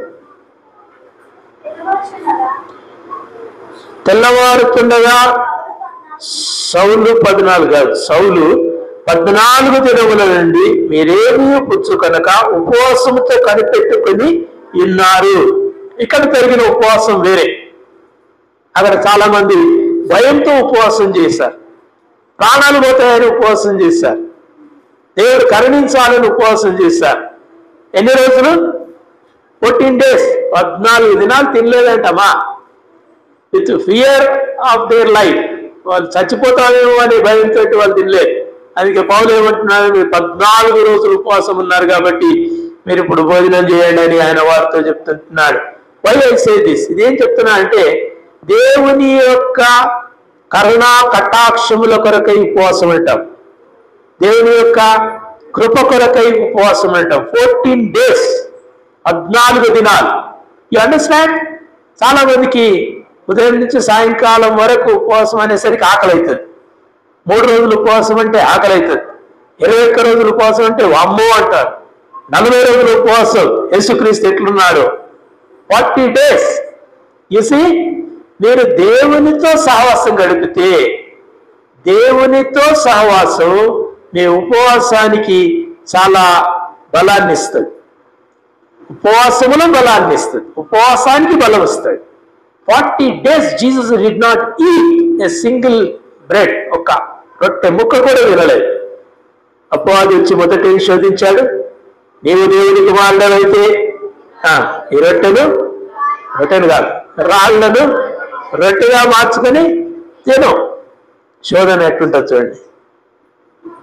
తెల్లవారుతుండగా సౌలు 14 దినముల నుండి మీరేమీ పుచ్చుకొనక ఉపవాసముతో కనిపెట్టుకుని ఉన్నారు. ఇక్కడ జరిగిన ఉపవాసం వేరే. అక్కడ చాలా మంది భయంతో ఉపవాసం చేశారు, ప్రాణాలు పోతాయని ఉపవాసం చేశారు, దేవుడు కరుణించాలని ఉపవాసం చేశారు. ఎన్ని రోజులు? 14 days, 14 దినాలు తినలేదంటమ్మా. With fear of their life. వాళ్ళు చచ్చిపోతామేమో అని భయంతో వాళ్ళు తినలేదు. అందుకే పౌలు ఏమంటున్నారు, మీరు 14 రోజులు ఉపవాసం ఉన్నారు కాబట్టి మీరు ఇప్పుడు భోజనం చేయండి అని ఆయన వారితో చెప్తున్నాడు. Why I say this? ఇదేం చెప్తున్నా అంటే దేవుని యొక్క కరుణా కటాక్షముల కొరకై ఉపవాసం అంటాం, దేవుని యొక్క కృప కొరకై ఉపవాసం అంటాం. 14 days, 14 దినాలు. You understand? చాలా మందికి ఉదయం నుంచి సాయంకాలం వరకు ఉపవాసం అనేసరికి ఆకలి అవుతుంది. 3 రోజులు ఉపవాసం అంటే ఆకలి అవుతుంది. 21 రోజులు ఉపవాసం అంటే వామ్మో అంటారు. 40 రోజులు ఉపవాసం యేసుక్రీస్తు ఎట్లున్నాడు? 40 days. చూసి మీరు దేవునితో సహవాసం గడిపితే, దేవునితో సహవాసం మీ ఉపవాసానికి చాలా బలాన్ని ఇస్తుంది. ఉపవాసములో బలాన్ని ఇస్తుంది, ఉపవాసానికి బలం వస్తుంది. 40 days Jesus did not eat a single bread. ఒక రొట్టె ముక్క కూడా వినలేదు. అపవాది వచ్చి మొదట శోధించాడు, నీవు దేవుని కుమారుడవైతే ఈ రొట్టెను కాదు రాళ్లను రొట్టెగా మార్చుకొని తిను. శోధన ఎట్లుంటుంది చూడండి.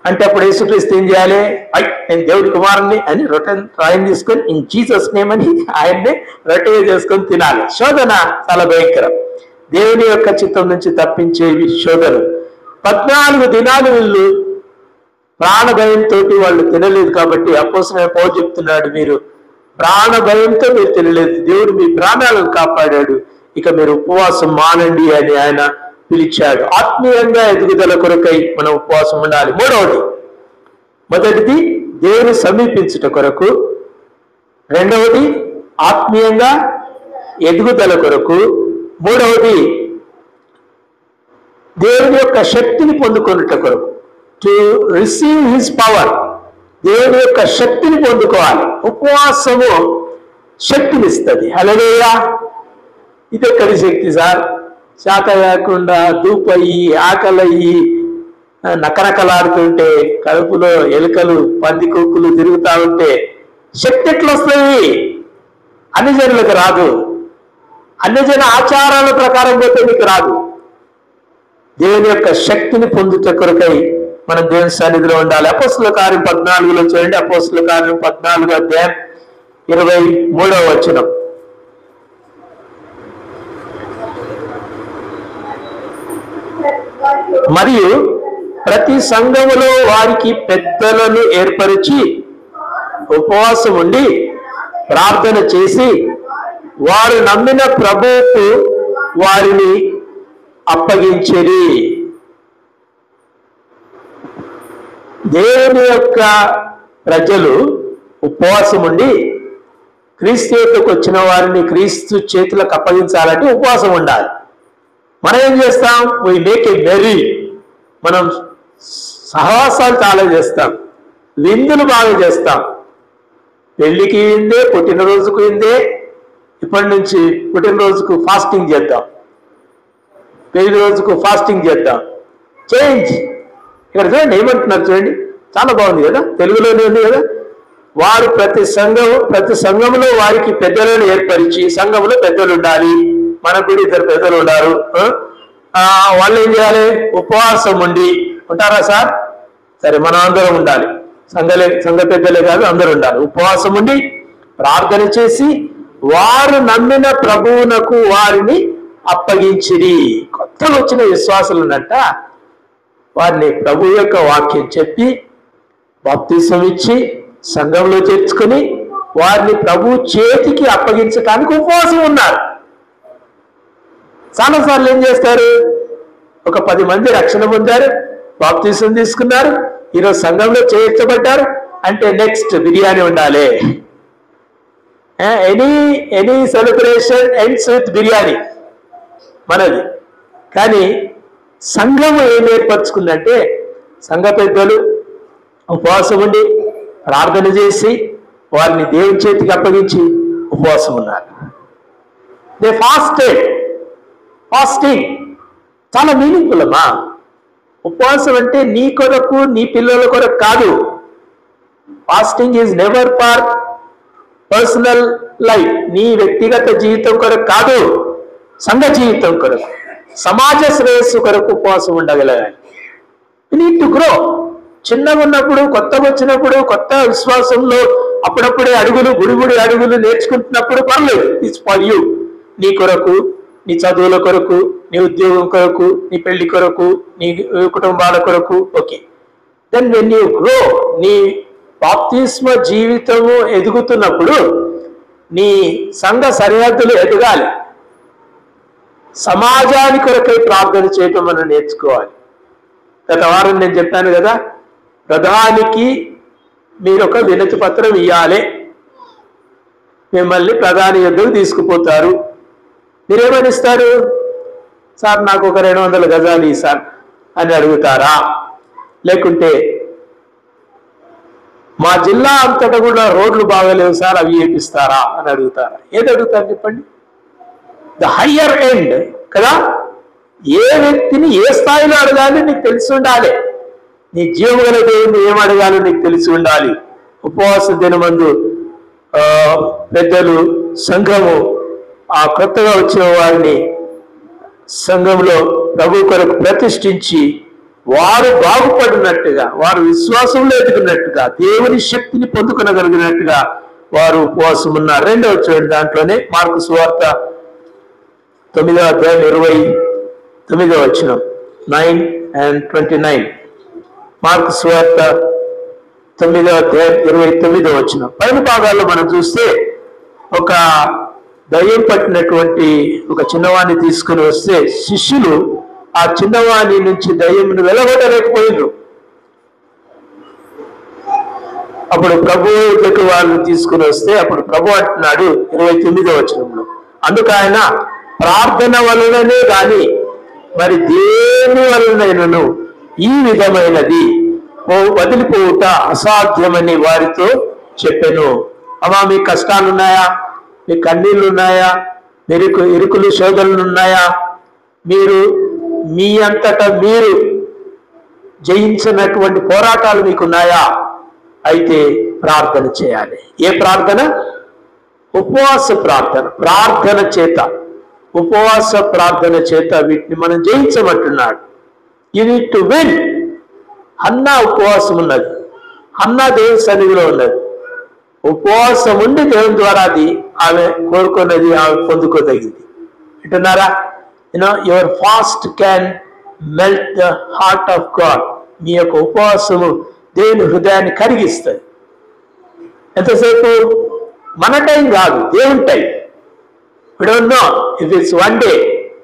అంటే అప్పుడు యేసుక్రీస్తు ఏం చేయాలి? నేను దేవుడి కుమారుని అని రాయిని తీసుకొని ఇన్ జీసస్ నేమ్ అని ఆయన్ని రొట్టెగా చేసుకొని తినాలి. శోధన చాలా భయంకరం. దేవుని యొక్క చిత్తం నుంచి తప్పించేవి శోధన. 14 దినాలు వీళ్ళు ప్రాణ భయంతో వాళ్ళు తినలేదు కాబట్టి అపోస్తలుడైన పౌలు చెప్తున్నాడు, మీరు ప్రాణ భయంతో మీరు తినలేదు, దేవుడు మీ ప్రాణాలను కాపాడాడు, ఇక మీరు ఉపవాసం మానండి అని ఆయన పిలిచాడు. ఆత్మీయంగా ఎదుగుదల కొరకై మనం ఉపవాసం ఉండాలి. మొదటిది దేవుని సమీపించుట కొరకు, రెండవది ఆత్మీయంగా ఎదుగుదల కొరకు, మూడవది దేవుని యొక్క శక్తిని పొందుకొనుట కొరకు, టు రిసీవ్ హిస్ పవర్. దేవుని యొక్క శక్తిని పొందుకోవాలి. ఉపవాసము శక్తినిస్తుంది. హల్లెలూయా. ఇది ఎక్కడి శక్తి సార్? శాత కాకుండా దూపయ్యి ఆకలయ్యి నకనకలాడుతుంటే, కడుపులో ఎలుకలు పందికొక్కులు తిరుగుతూ ఉంటే శక్తి ఎట్లా వస్తుంది? అన్ని జనులకు రాదు. అన్ని జన ఆచారాల ప్రకారం పోతే మీకు రాదు. దేవుని యొక్క శక్తిని పొందుట కొరకై మనం దేవుని సన్నిధిలో ఉండాలి. అపోస్తుల కార్యం 14లో చూడండి. అపోస్తుల కార్యం 14వ అధ్యాయం 23వ వచనం. మరియు ప్రతి సంఘములో వారికి పెద్దలను ఏర్పరిచి ఉపవాసం ఉండి ప్రార్థన చేసి వారు నమ్మిన ప్రభువుకు వారిని అప్పగించిరి. దేవుని యొక్క ప్రజలు ఉపవాసం ఉండి క్రీస్తు యొక్కకు వచ్చిన వారిని క్రీస్తు చేతులకు అప్పగించాలంటే ఉపవాసం ఉండాలి. మనం ఏం చేస్తాం? We make a merry. మనం సహవాసాలు చాలా చేస్తాం, విందులు బాగా చేస్తాం. పెళ్లికి ఇందే, పుట్టినరోజుకు ఇందే. ఇప్పటి నుంచి పుట్టినరోజుకు ఫాస్టింగ్ చేద్దాం, పెళ్లి రోజుకు ఫాస్టింగ్ చేద్దాం. చేంజ్. ఇక్కడ చూడండి ఏమంటున్నారు చూడండి, చాలా బాగుంది కదా, తెలుగులోనే ఉంది కదా. వారు ప్రతి సంఘంలో వారికి పెద్దలను ఏర్పరిచి, సంఘంలో పెద్దలు ఉండాలి. మనకు కూడా ఇద్దరు పెద్దలు ఉన్నారు. వాళ్ళు ఏం చేయాలి? ఉపవాసం ఉండి. ఉంటారా సార్? సరే, మనం అందరం ఉండాలి. సంఘ పెద్దలే కాదు, అందరూ ఉండాలి. ఉపవాసం ఉండి ప్రార్థన చేసి వారు నమ్మిన ప్రభువునకు వారిని అప్పగించిరి. కొత్తగా వచ్చిన విశ్వాసులు ఉన్నట్ట వారిని ప్రభు యొక్క వాక్యం చెప్పి బాప్తిసం ఇచ్చి సంఘంలో చేర్చుకుని వారిని ప్రభు చేతికి అప్పగించడానికి ఉపవాసం ఉన్నారు. చాలాసార్లు ఏం చేస్తారు? ఒక 10 మంది రక్షణ పొందారు, బాప్తిసం తీసుకున్నారు, ఈరోజు సంఘంలో చేర్చబడ్డారు అంటే నెక్స్ట్ బిర్యానీ ఉండాలి. Any celebration ends with biryani మనది. కానీ సంఘం ఏం ఏర్పరచుకుందంటే సంఘ పెద్దలు ఉపవాసం ఉండి ప్రార్థన చేసి వారిని దేవుని చేతికి అప్పగించి ఉపవాసం ఉన్నారు. They fasted. ఫాస్టింగ్ చాలా మీనింగ్ఫుల్ అమ్మా. ఉపవాసం అంటే నీ కొరకు, నీ పిల్లల కొరకు కాదు. Fasting is never for personal life. నీ వ్యక్తిగత జీవితం కొరకు కాదు, సంఘ జీవితం కొరకు, సమాజ శ్రేయస్సు కొరకు ఉపవాసం ఉండగలగాలి. You need to grow. చిన్నగా ఉన్నప్పుడు, కొత్తగా వచ్చినప్పుడు, కొత్త విశ్వాసంలో అప్పుడప్పుడే గుడి అడుగులు నేర్చుకుంటున్నప్పుడు పర్లేదు. It's for you. నీ కొరకు, నీ చదువుల కొరకు, నీ ఉద్యోగం కొరకు, నీ పెళ్లి కొరకు, నీ కుటుంబాల కొరకు. Okay. Then when you grow, నీ బాప్తిస్మ జీవితము ఎదుగుతున్నప్పుడు నీ సంఘ సరిహద్దులు ఎదగాలి. సమాజాని కొరకై ప్రార్థన చేయటం మనం నేర్చుకోవాలి. గత వారం నేను చెప్పాను కదా, ప్రధానికి మీరు ఒక వినతి పత్రం ఇవ్వాలి. మిమ్మల్ని ప్రధాని యొద్దకు తీసుకుపోతారు. మీరేమని ఇస్తారు? సార్ నాకు ఒక 200 గజాలు సార్ అని అడుగుతారా? లేకుంటే మా జిల్లా అంతటా కూడా రోడ్లు బాగలేవు సార్, అవి వేపిస్తారా అని అడుగుతారా? ఏది అడుగుతారు చెప్పండి? ద హయ్యర్ ఎండ్ కదా. ఏ వ్యక్తిని ఏ స్థాయిలో అడగాలి నీకు తెలిసి ఉండాలి. నీ జీవగల దేవుని ఏం అడగాలో నీకు తెలిసి ఉండాలి. ఉపవాస దినమందు పెద్దలు సంఘము ఆ కొత్తగా వచ్చిన వారిని సంఘంలో ప్రభు కొరకు ప్రతిష్ఠించి వారు బాగుపడినట్టుగా, వారు విశ్వాసంలో ఎదుగున్నట్టుగా, దేవుని శక్తిని పొందుకొనగలిగినట్టుగా వారు ఉపవాసం ఉన్నారు. 2వ చూడండి, దాంట్లోనే మార్కు సువార్త 9వ అధ్యాయం 29వ వచనం 9 and 29. మార్కు సువార్త 9వ అధ్యాయం 29వ వచనం. పైన భాగాల్లో మనం చూస్తే ఒక దయ్యం పట్టినటువంటి ఒక చిన్నవాణ్ణి తీసుకుని వస్తే శిష్యులు ఆ చిన్నవాణి నుంచి దయ్యంను వెలగొట్టలేకపోయిండ్రు. అప్పుడు ప్రభు దగ్గర వాళ్ళని తీసుకుని వస్తే అప్పుడు ప్రభు అంటున్నాడు 29వ వచనంలో, అందుకు ఆయన ప్రార్థన వలననే గాని మరి దేని వలనైనను ఈ విధమైనది వదిలిపోవుట అసాధ్యమని వారితో చెప్పెను. అమ్మా, మీ కష్టాలు ఉన్నాయా? మీ కన్నీళ్ళు ఉన్నాయా? ఇరుకులు శోధనలు ఉన్నాయా? మీరు మీ అంతటా మీరు జయించినటువంటి పోరాటాలు మీకున్నాయా? అయితే ప్రార్థన చేయాలి. ఏ ప్రార్థన? ఉపవాస ప్రార్థన చేత, ఉపవాస ప్రార్థన చేత వీటిని మనం జయించమంటున్నాడు. You need to win. Hannah ఉపవాసం ఉన్నది, హన్నా దేవుని సన్నిధిలో ఉన్నది. ఉపవాసం ఉండి దేవుని ద్వారా అది ఆమె కోరుకున్నది ఆమె పొందుకోదగింది. వింటున్నారా? Your fast can melt the heart of God. మీ యొక్క ఉపవాసము దేవుని హృదయాన్ని కరిగిస్తుంది. ఎంతసేపు? మన టైం కాదు, దేవుని time. We don't know if it's 1 day,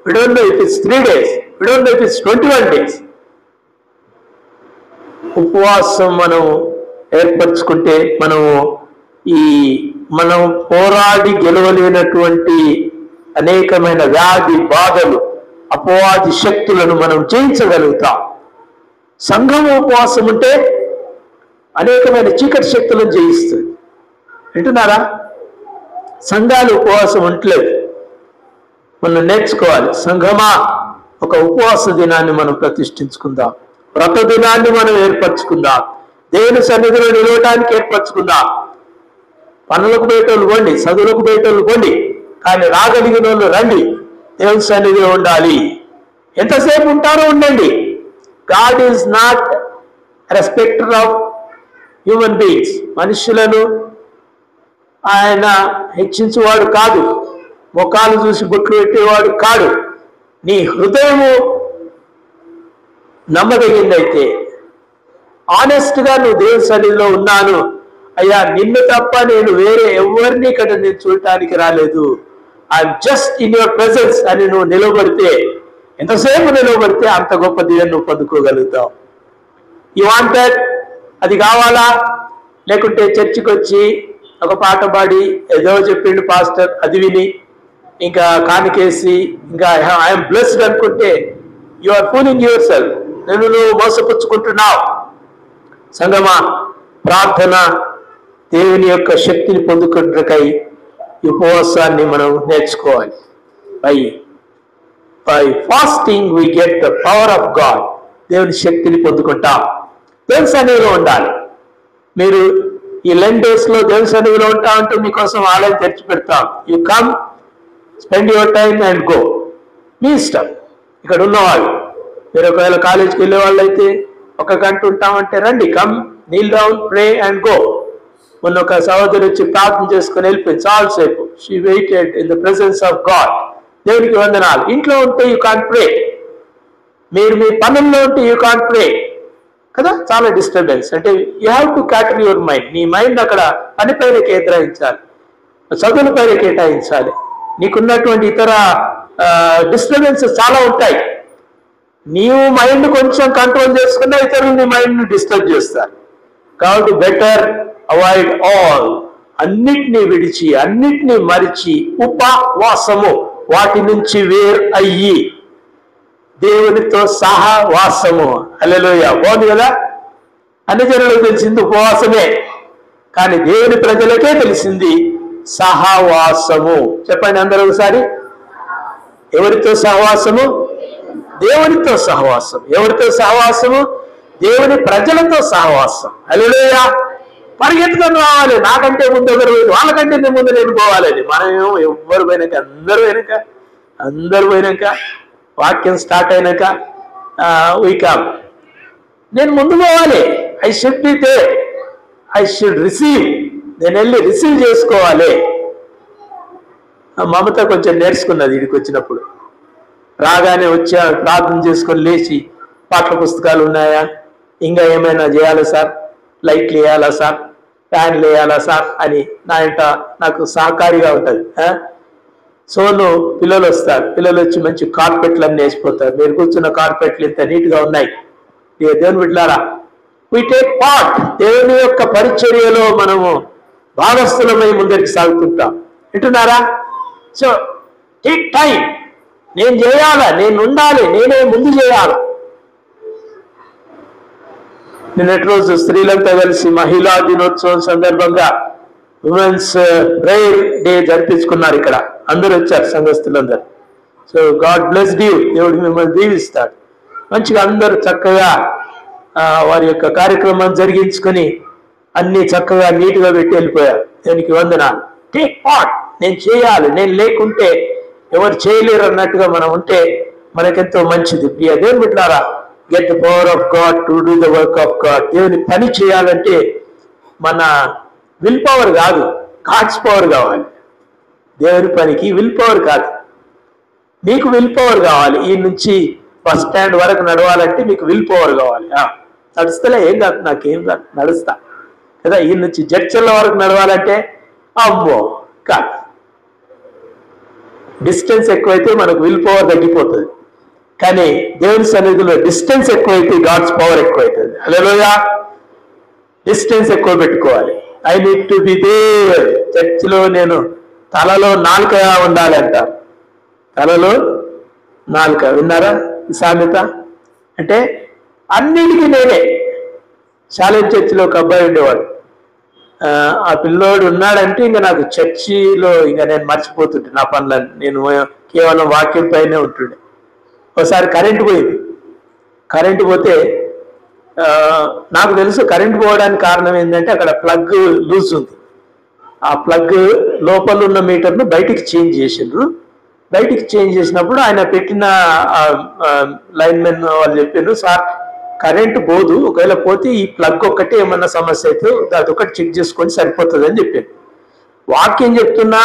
we don't know if it's 3 days, we don't know if it's 21 days. ఉపవాసం మనం ఏర్పరచుకుంటే మనం పోరాడి గెలవలేనటువంటి అనేకమైన వ్యాధి బాధలు, అపవాది శక్తులను మనం జయించగలుగుతాం. సంఘం ఉపవాసం ఉంటే అనేకమైన చీకటి శక్తులను జయిస్తుంది. వింటున్నారా? సంఘాలు ఉపవాసం ఉండలేదు. మనం నేర్చుకోవాలి. సంఘమా, ఒక ఉపవాస దినాన్ని మనం ప్రతిష్ఠించుకుందాం. వ్రత దినాన్ని మనం ఏర్పరచుకుందాం. దేవుని సన్నిధిలో నిలవడానికి ఏర్పరచుకుందాం. పనులకు పోయేటోళ్ళు పోండి, చదువులకు పోయేటోళ్ళు పోండి, కానీ రాగలిగిన వాళ్ళు రండి. దేవుని సన్నిధిలో ఉండాలి. ఎంతసేపు ఉంటారో ఉండండి. God is not respecter of human beings. మనుషులను ఆయన హెచ్చించేవాడు కాదు, ముఖాలు చూసి బొట్లు పెట్టేవాడు కాడు. నీ హృదయము నమ్మదగిందైతే, ఆనెస్ట్గా నువ్వు దేవుని సన్నిధిలో ఉన్నాను, అయ్యా నిన్ను తప్ప నేను వేరే ఎవరిని ఇక్కడ నేను చూడటానికి రాలేదు, I'm just in your presence అని నువ్వు నిలబడితే, ఎంతసేపు నిలబడితే అంత గొప్ప దీవెన నువ్వు పొందుకోగలుగుతావు. You want that? అది కావాలా? లేకుంటే చర్చికి వచ్చి ఒక పాట పాడి ఏదో చెప్పిండు పాస్టర్, అది విని ఇంకా కానికేసి ఇంకా ఐఎమ్ బ్లెస్డ్ అనుకుంటే you are fooling yourself. నువ్వు మోసపుచ్చుకుంటున్నావు. సంగమా, ప్రార్థన దేవుని యొక్క శక్తిని పొందుకున్నకై ఉపవాసాన్ని మనం నేర్చుకోవాలి. By fasting we get the power of God. దేవుని శక్తిని పొందుకుంటాం. దేవుని సన్నిధిలో ఉండాలి. మీరు ఈ లెంట్ డేస్ లో దేవుని సన్నిధిలో ఉంటా అంటూ మీకోసం ఆలయం తెరిచి పెడతాం. You come, spend your time and go. మీ ఇష్టం. ఇక్కడ ఉన్నవాళ్ళు, మీరు ఒకవేళ కాలేజీకి వెళ్ళే వాళ్ళు అయితే 1 గంట ఉంటామంటే రండి. Come, kneel down, pray and go. మొన్న ఒక సహోదరి వచ్చి ప్రార్థన చేసుకుని వెళ్ళిపోయింది చాలాసేపు. She waited in the presence of God. దేవునికి వందనాలు. ఇంట్లో ఉంటే యూ కాంట్ ప్రే, మీరు మీ పనుల్లో ఉంటే యూ కాంట్ ప్రే కదా. చాలా డిస్టర్బెన్స్. అంటే you have to క్యాటర్ your mind. నీ మైండ్ అక్కడ పనిపైన కేటాయించాలి, చదువుల పైన కేటాయించాలి. నీకున్నటువంటి ఇతర డిస్టర్బెన్సెస్ చాలా ఉంటాయి. నీవు మైండ్ కొంచెం కంట్రోల్ చేసుకున్నా ఇతరులు నీ మైండ్ని డిస్టర్బ్ చేస్తారు. కాబట్టి బెటర్ అవాయిడ్ ఆల్. అన్నిటినీ విడిచి, అన్నిటినీ మరిచి ఉపవాసము, వాటి నుంచి వేరు అయ్యి దేవునితో సహవాసము. హల్లెలూయా. బాగుంది కదా. అన్ని జనులకు తెలిసింది ఉపవాసమే, కానీ దేవుని ప్రజలకే తెలిసింది సహవాసము. చెప్పండి అందరూ ఒకసారి. ఎవరితో సహవాసము? దేవునితో సహవాసం. ఎవరితో సహవాసము? దేవుని ప్రజలతో సహవాసం. హల్లెలూయా. పరిగెత్తుకొని రావాలి. నాకంటే ముందు ఎవరు, వాళ్ళకంటే ముందు నేను పోవాలని. మనమేమో ఎవ్వరు పోయినాక అందరు పోయినాక వాక్యం స్టార్ట్ అయినాక వీకాం. నేను ముందు పోవాలి. I should be there, I should receive. నేను వెళ్ళి రిసీవ్ చేసుకోవాలి. మమత కొంచెం నేర్చుకున్నది ఇక్కడికి వచ్చినప్పుడు. రాగానే వచ్చా, ప్రార్థన చేసుకొని లేచి, పాఠ్య పుస్తకాలు ఉన్నాయా, ఇంకా ఏమైనా చేయాలా సార్, లైట్లు వేయాలా సార్, ఫ్యాన్లు వేయాలా సార్ అని నాకు సహకారిగా ఉంటుంది. సోను పిల్లలు వస్తారు, పిల్లలు వచ్చి మంచి కార్పెట్లు అన్నీ వేసిపోతారు. మీరు కూర్చున్న కార్పెట్లు ఇంత నీట్గా ఉన్నాయి. దేవుని బిడ్డలారా, వి టేక్ పార్ట్. దేవుని యొక్క పరిచర్యలో మనము భాగస్థులమై ముందరికి సాగుతుంటాం. వింటున్నారా? So take time. నేను చేయాలా, నేను ఉండాలి, నేనే ముందు చేయాలి. నిన్నటి రోజు స్త్రీలంతా కలిసి మహిళా దినోత్సవం సందర్భంగా ఉమెన్స్ ప్రేయర్ డే జరిపించుకున్నారు. ఇక్కడ అందరూ వచ్చారు, సంఘస్థులందరూ. So God blessed you. దేవుడు మిమ్మల్ని దీవిస్తాడు. మంచిగా అందరూ చక్కగా వారి యొక్క కార్యక్రమం జరిగించుకొని అన్ని చక్కగా నీట్గా పెట్టి వెళ్ళిపోయారు. దేవునికి వందనాలు. టేక్ పార్ట్, నేను చేయాలి, నేను లేకుంటే ఎవరు చేయలేరు అన్నట్టుగా మనం ఉంటే మనకెంతో మంచిది. ప్రియ దేవుని బిడ్డలారా, get the power of God to do the work of God. దేవుని పని చేయాలంటే మన విల్ పవర్ కాదు, గాడ్స్ పవర్ కావాలి. దేవుని పనికి విల్ పవర్ కాదు, మీకు విల్ పవర్ కావాలి. ఈ నుంచి బస్ స్టాండ్ వరకు నడవాలంటే మీకు విల్ పవర్ కావాలి. నడుస్తలే, ఏం కాదు, నాకేం కాదు, నడుస్తా కదా. ఈ నుంచి జడ్చర్ల వరకు నడవాలంటే అమ్మో కాదు. డిస్టెన్స్ ఎక్కువైతే మనకు విల్ పవర్ తగ్గిపోతుంది. కానీ దేవుని సన్నిధిలో డిస్టెన్స్ ఎక్కువైతే గాడ్స్ పవర్ ఎక్కువైతుంది. హల్లెలూయా. డిస్టెన్స్ ఎక్కువ పెట్టుకోవాలి. I need to be there. చర్చిలో నేను తలలో నాలుక ఉండాలి అంటారు. తలలో నాలుక, విన్నారా ఈ సామెత? అంటే అన్నిటికీ నేనే. చాలెంజ్ చర్చిలో ఒక అబ్బాయి ఉండేవాడు. ఆ పిల్లోడు ఉన్నాడంటే ఇంకా నాకు చర్చిలో ఇంకా నేను మర్చిపోతుంటే నా పనులని, నేను కేవలం వాక్యం పైనే ఉంటుండే. ఒకసారి కరెంటు పోయింది. కరెంటు పోతే నాకు తెలుసు కరెంటు పోవడానికి కారణం ఏంటంటే అక్కడ ప్లగ్ లూజ్ ఉంది. ఆ ప్లగ్ లోపల ఉన్న మీటర్ను బయటికి చేంజ్ చేసిండ్రు. బయటికి చేంజ్ చేసినప్పుడు ఆయన పెట్టిన లైన్మెన్ వాళ్ళు చెప్పారు, సార్ కరెంటు పోదు, ఒకవేళ పోతే ఈ ప్లగ్ ఒక్కటే ఏమన్నా సమస్య అయితే అదొకటి చెక్ చేసుకొని సరిపోతుంది అని చెప్పారు. వాక్యం చెప్తున్నా,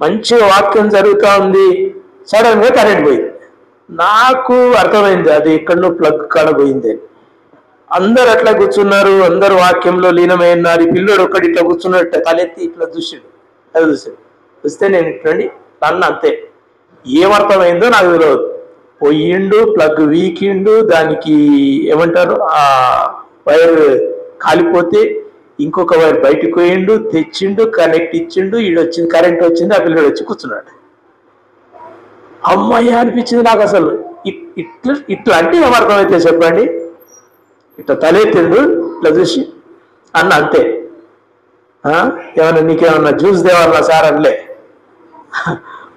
మంచిగా వాక్యం జరుగుతూ ఉంది, సడన్గా కరెంట్ పోయింది. నాకు అర్థమైంది అది ఎక్కడో ప్లగ్ కాడ పోయింది. అందరు అట్లా కూర్చున్నారు, అందరు వాక్యంలో లీనమైనారు. ఈ పిల్లడు ఒక్కడి ఇట్లా కూర్చున్నట్టు తలెత్తి ఇట్లా చూసాడు. అది చూసాడు. చూస్తే నేను ఇట్లండి అన్న, అంతే. ఏమర్థమైందో నాకు తెలియదు. పోయిండు, ప్లగ్ వీకిండు, దానికి ఏమంటారు ఆ వైర్ కాలిపోతే ఇంకొక వైర్ బయటకు పోయిండు, తెచ్చిండు, కనెక్ట్ ఇచ్చిండు, ఈడొచ్చింది, కరెంట్ వచ్చింది, ఆ పిల్లడు వచ్చి కూర్చున్నాడు. అమ్మాయి అనిపించింది నాకు అసలు. ఇట్లా అంటే ఏమర్థమైతే చెప్పండి? ఇట్లా తలెత్తిండు, ఇట్లా చూసి అన్న అంతే. ఏమన్నా నీకేమన్నా జ్యూస్ దేవాలన్నా సార్ అనలే.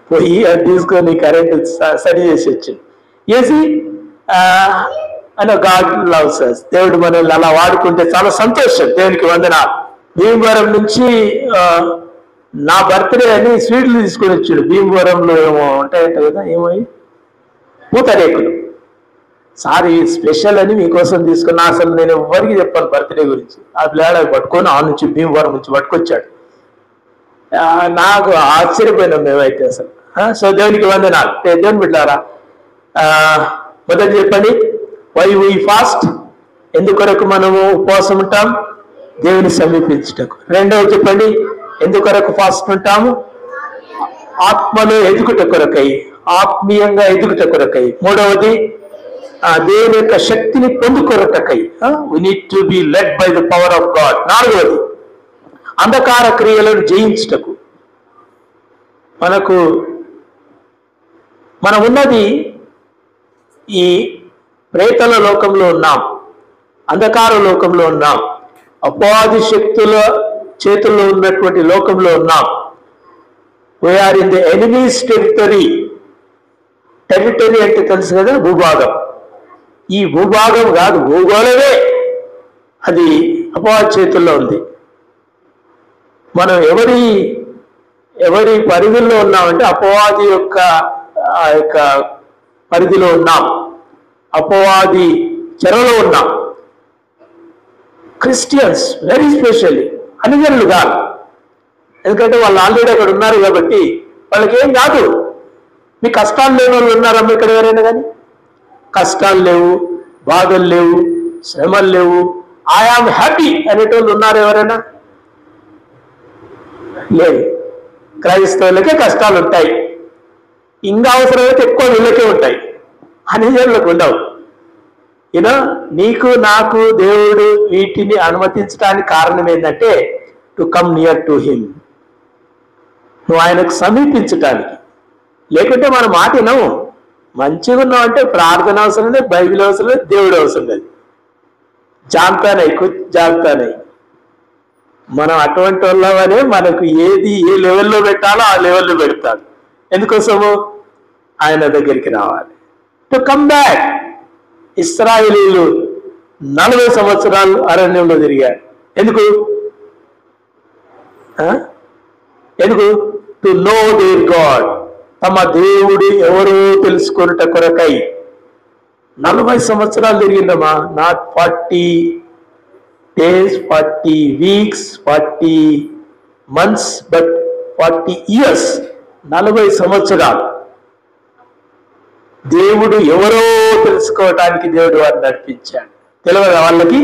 పోయి అది తీసుకొని కరెంట్ సరి చేసి వచ్చింది. చేసి అని గాడ్ లవ్స్ us. దేవుడు మనల్ని అలా వాడుకుంటే చాలా సంతోషం. దేవునికి వందనాలు. భీమవరం నుంచి నా బర్త్డే అని స్వీట్లు తీసుకొని వచ్చాడు. భీమవరంలో ఏమో ఉంటాయంట కదా, ఏమో పూతరేకులు. సార్ ఈ స్పెషల్ అని మీకోసం తీసుకున్నా. అసలు నేను ఎవరికి చెప్పాను బర్త్డే గురించి. ఆ పిల్లాడ పట్టుకొని ఆ నుంచి భీమవరం నుంచి పట్టుకొచ్చాడు. నాకు ఆశ్చర్యపోయినాం మేమైతే అసలు. సో దేవునికి వందనాలు. దేవుని బిడ్డలారా, మొదటి చెప్పండి, వై వి ఫాస్ట్, ఎందుకొరకు మనము ఉపవాసం ఉంటాం? దేవుని సమీపించుటకు. రెండవది చెప్పండి, ఎందుకొరకు ఫాస్ట్ ఉంటాము? ఆత్మలో ఎదుగుట కొరకై, ఆత్మీయంగా ఎదుగుట కొరకై. మూడవది దేవుని యొక్క శక్తిని పొందుకొరటకై. We need to be led by the power of God. నాలుగవది అంధకార క్రియలను జయించుటకు. మనం ఉన్నది ఈ ప్రేతల లోకంలో ఉన్నాం, అంధకార లోకంలో ఉన్నాం, అపవాది శక్తుల చేతుల్లో ఉన్నటువంటి లోకంలో ఉన్నాం. We are in the enemy's territory. Territory అంటే తెలుసు కదా, భూభాగం. ఈ భూభాగం కాదు, భూగోళమే అది అపవాది చేతుల్లో ఉంది. మనం ఎవరి పరిధిలో ఉన్నామంటే అపవాది యొక్క పరిధిలో ఉన్నాం, అపవాది చెరలో ఉన్నాం. క్రిస్టియన్స్ వెరీ స్పెషల్లీ, అనుజనులు కాదు. ఎందుకంటే వాళ్ళు ఆల్రెడీ అక్కడ ఉన్నారు కాబట్టి వాళ్ళకేం కాదు. మీ కష్టాలు లేని వాళ్ళు ఉన్నారమ్మా ఇక్కడ ఎవరైనా కానీ? కష్టాలు లేవు, బాధలు లేవు, శ్రమలు లేవు, ఐఆమ్ హ్యాపీ అనేటోళ్ళు ఉన్నారు ఎవరైనా? లేదు. క్రైస్తవులకే కష్టాలు ఉంటాయి, ఇంకా అవసరమైతే ఎక్కువ వీళ్ళకే ఉంటాయి, అనుజనులకు ఉండవు. నీకు నాకు దేవుడు వీటిని అనుమతించడానికి కారణం ఏంటంటే to come near to him, నువ్వు ఆయనకు సమీపించటానికి. లేకుంటే మనం మాట వినవు. మంచిగా ఉన్నావు అంటే ప్రార్థన అవసరం లేదు, బైబిల్ అవసరం లేదు, దేవుడు అవసరం లేదు. జాగ్తానై మనం అటువంటి వాళ్ళనే మనకు ఏది ఏ లెవెల్లో పెట్టాలో ఆ లెవెల్లో పెడతాడు. ఎందుకోసము? ఆయన దగ్గరికి రావాలి, టు కమ్ బ్యాక్. ఇశ్రాయేలీయులు 40 సంవత్సరాలు అరణ్యంలో తిరిగారు. ఎందుకు? ఎందుకు? టు నో దేర్ గాడ్, తమ దేవుడు ఎవరో తెలుసుకొనుట కొరకై. 40 సంవత్సరాలు తిరిగిందమ్మా. Not 40 days, 40 weeks, 40 months, but 40 years. 40 సంవత్సరాలు దేవుడు ఎవరో తెలుసుకోవటానికి దేవుడు వారిని నడిపించాడు. తెలియదా వాళ్ళకి?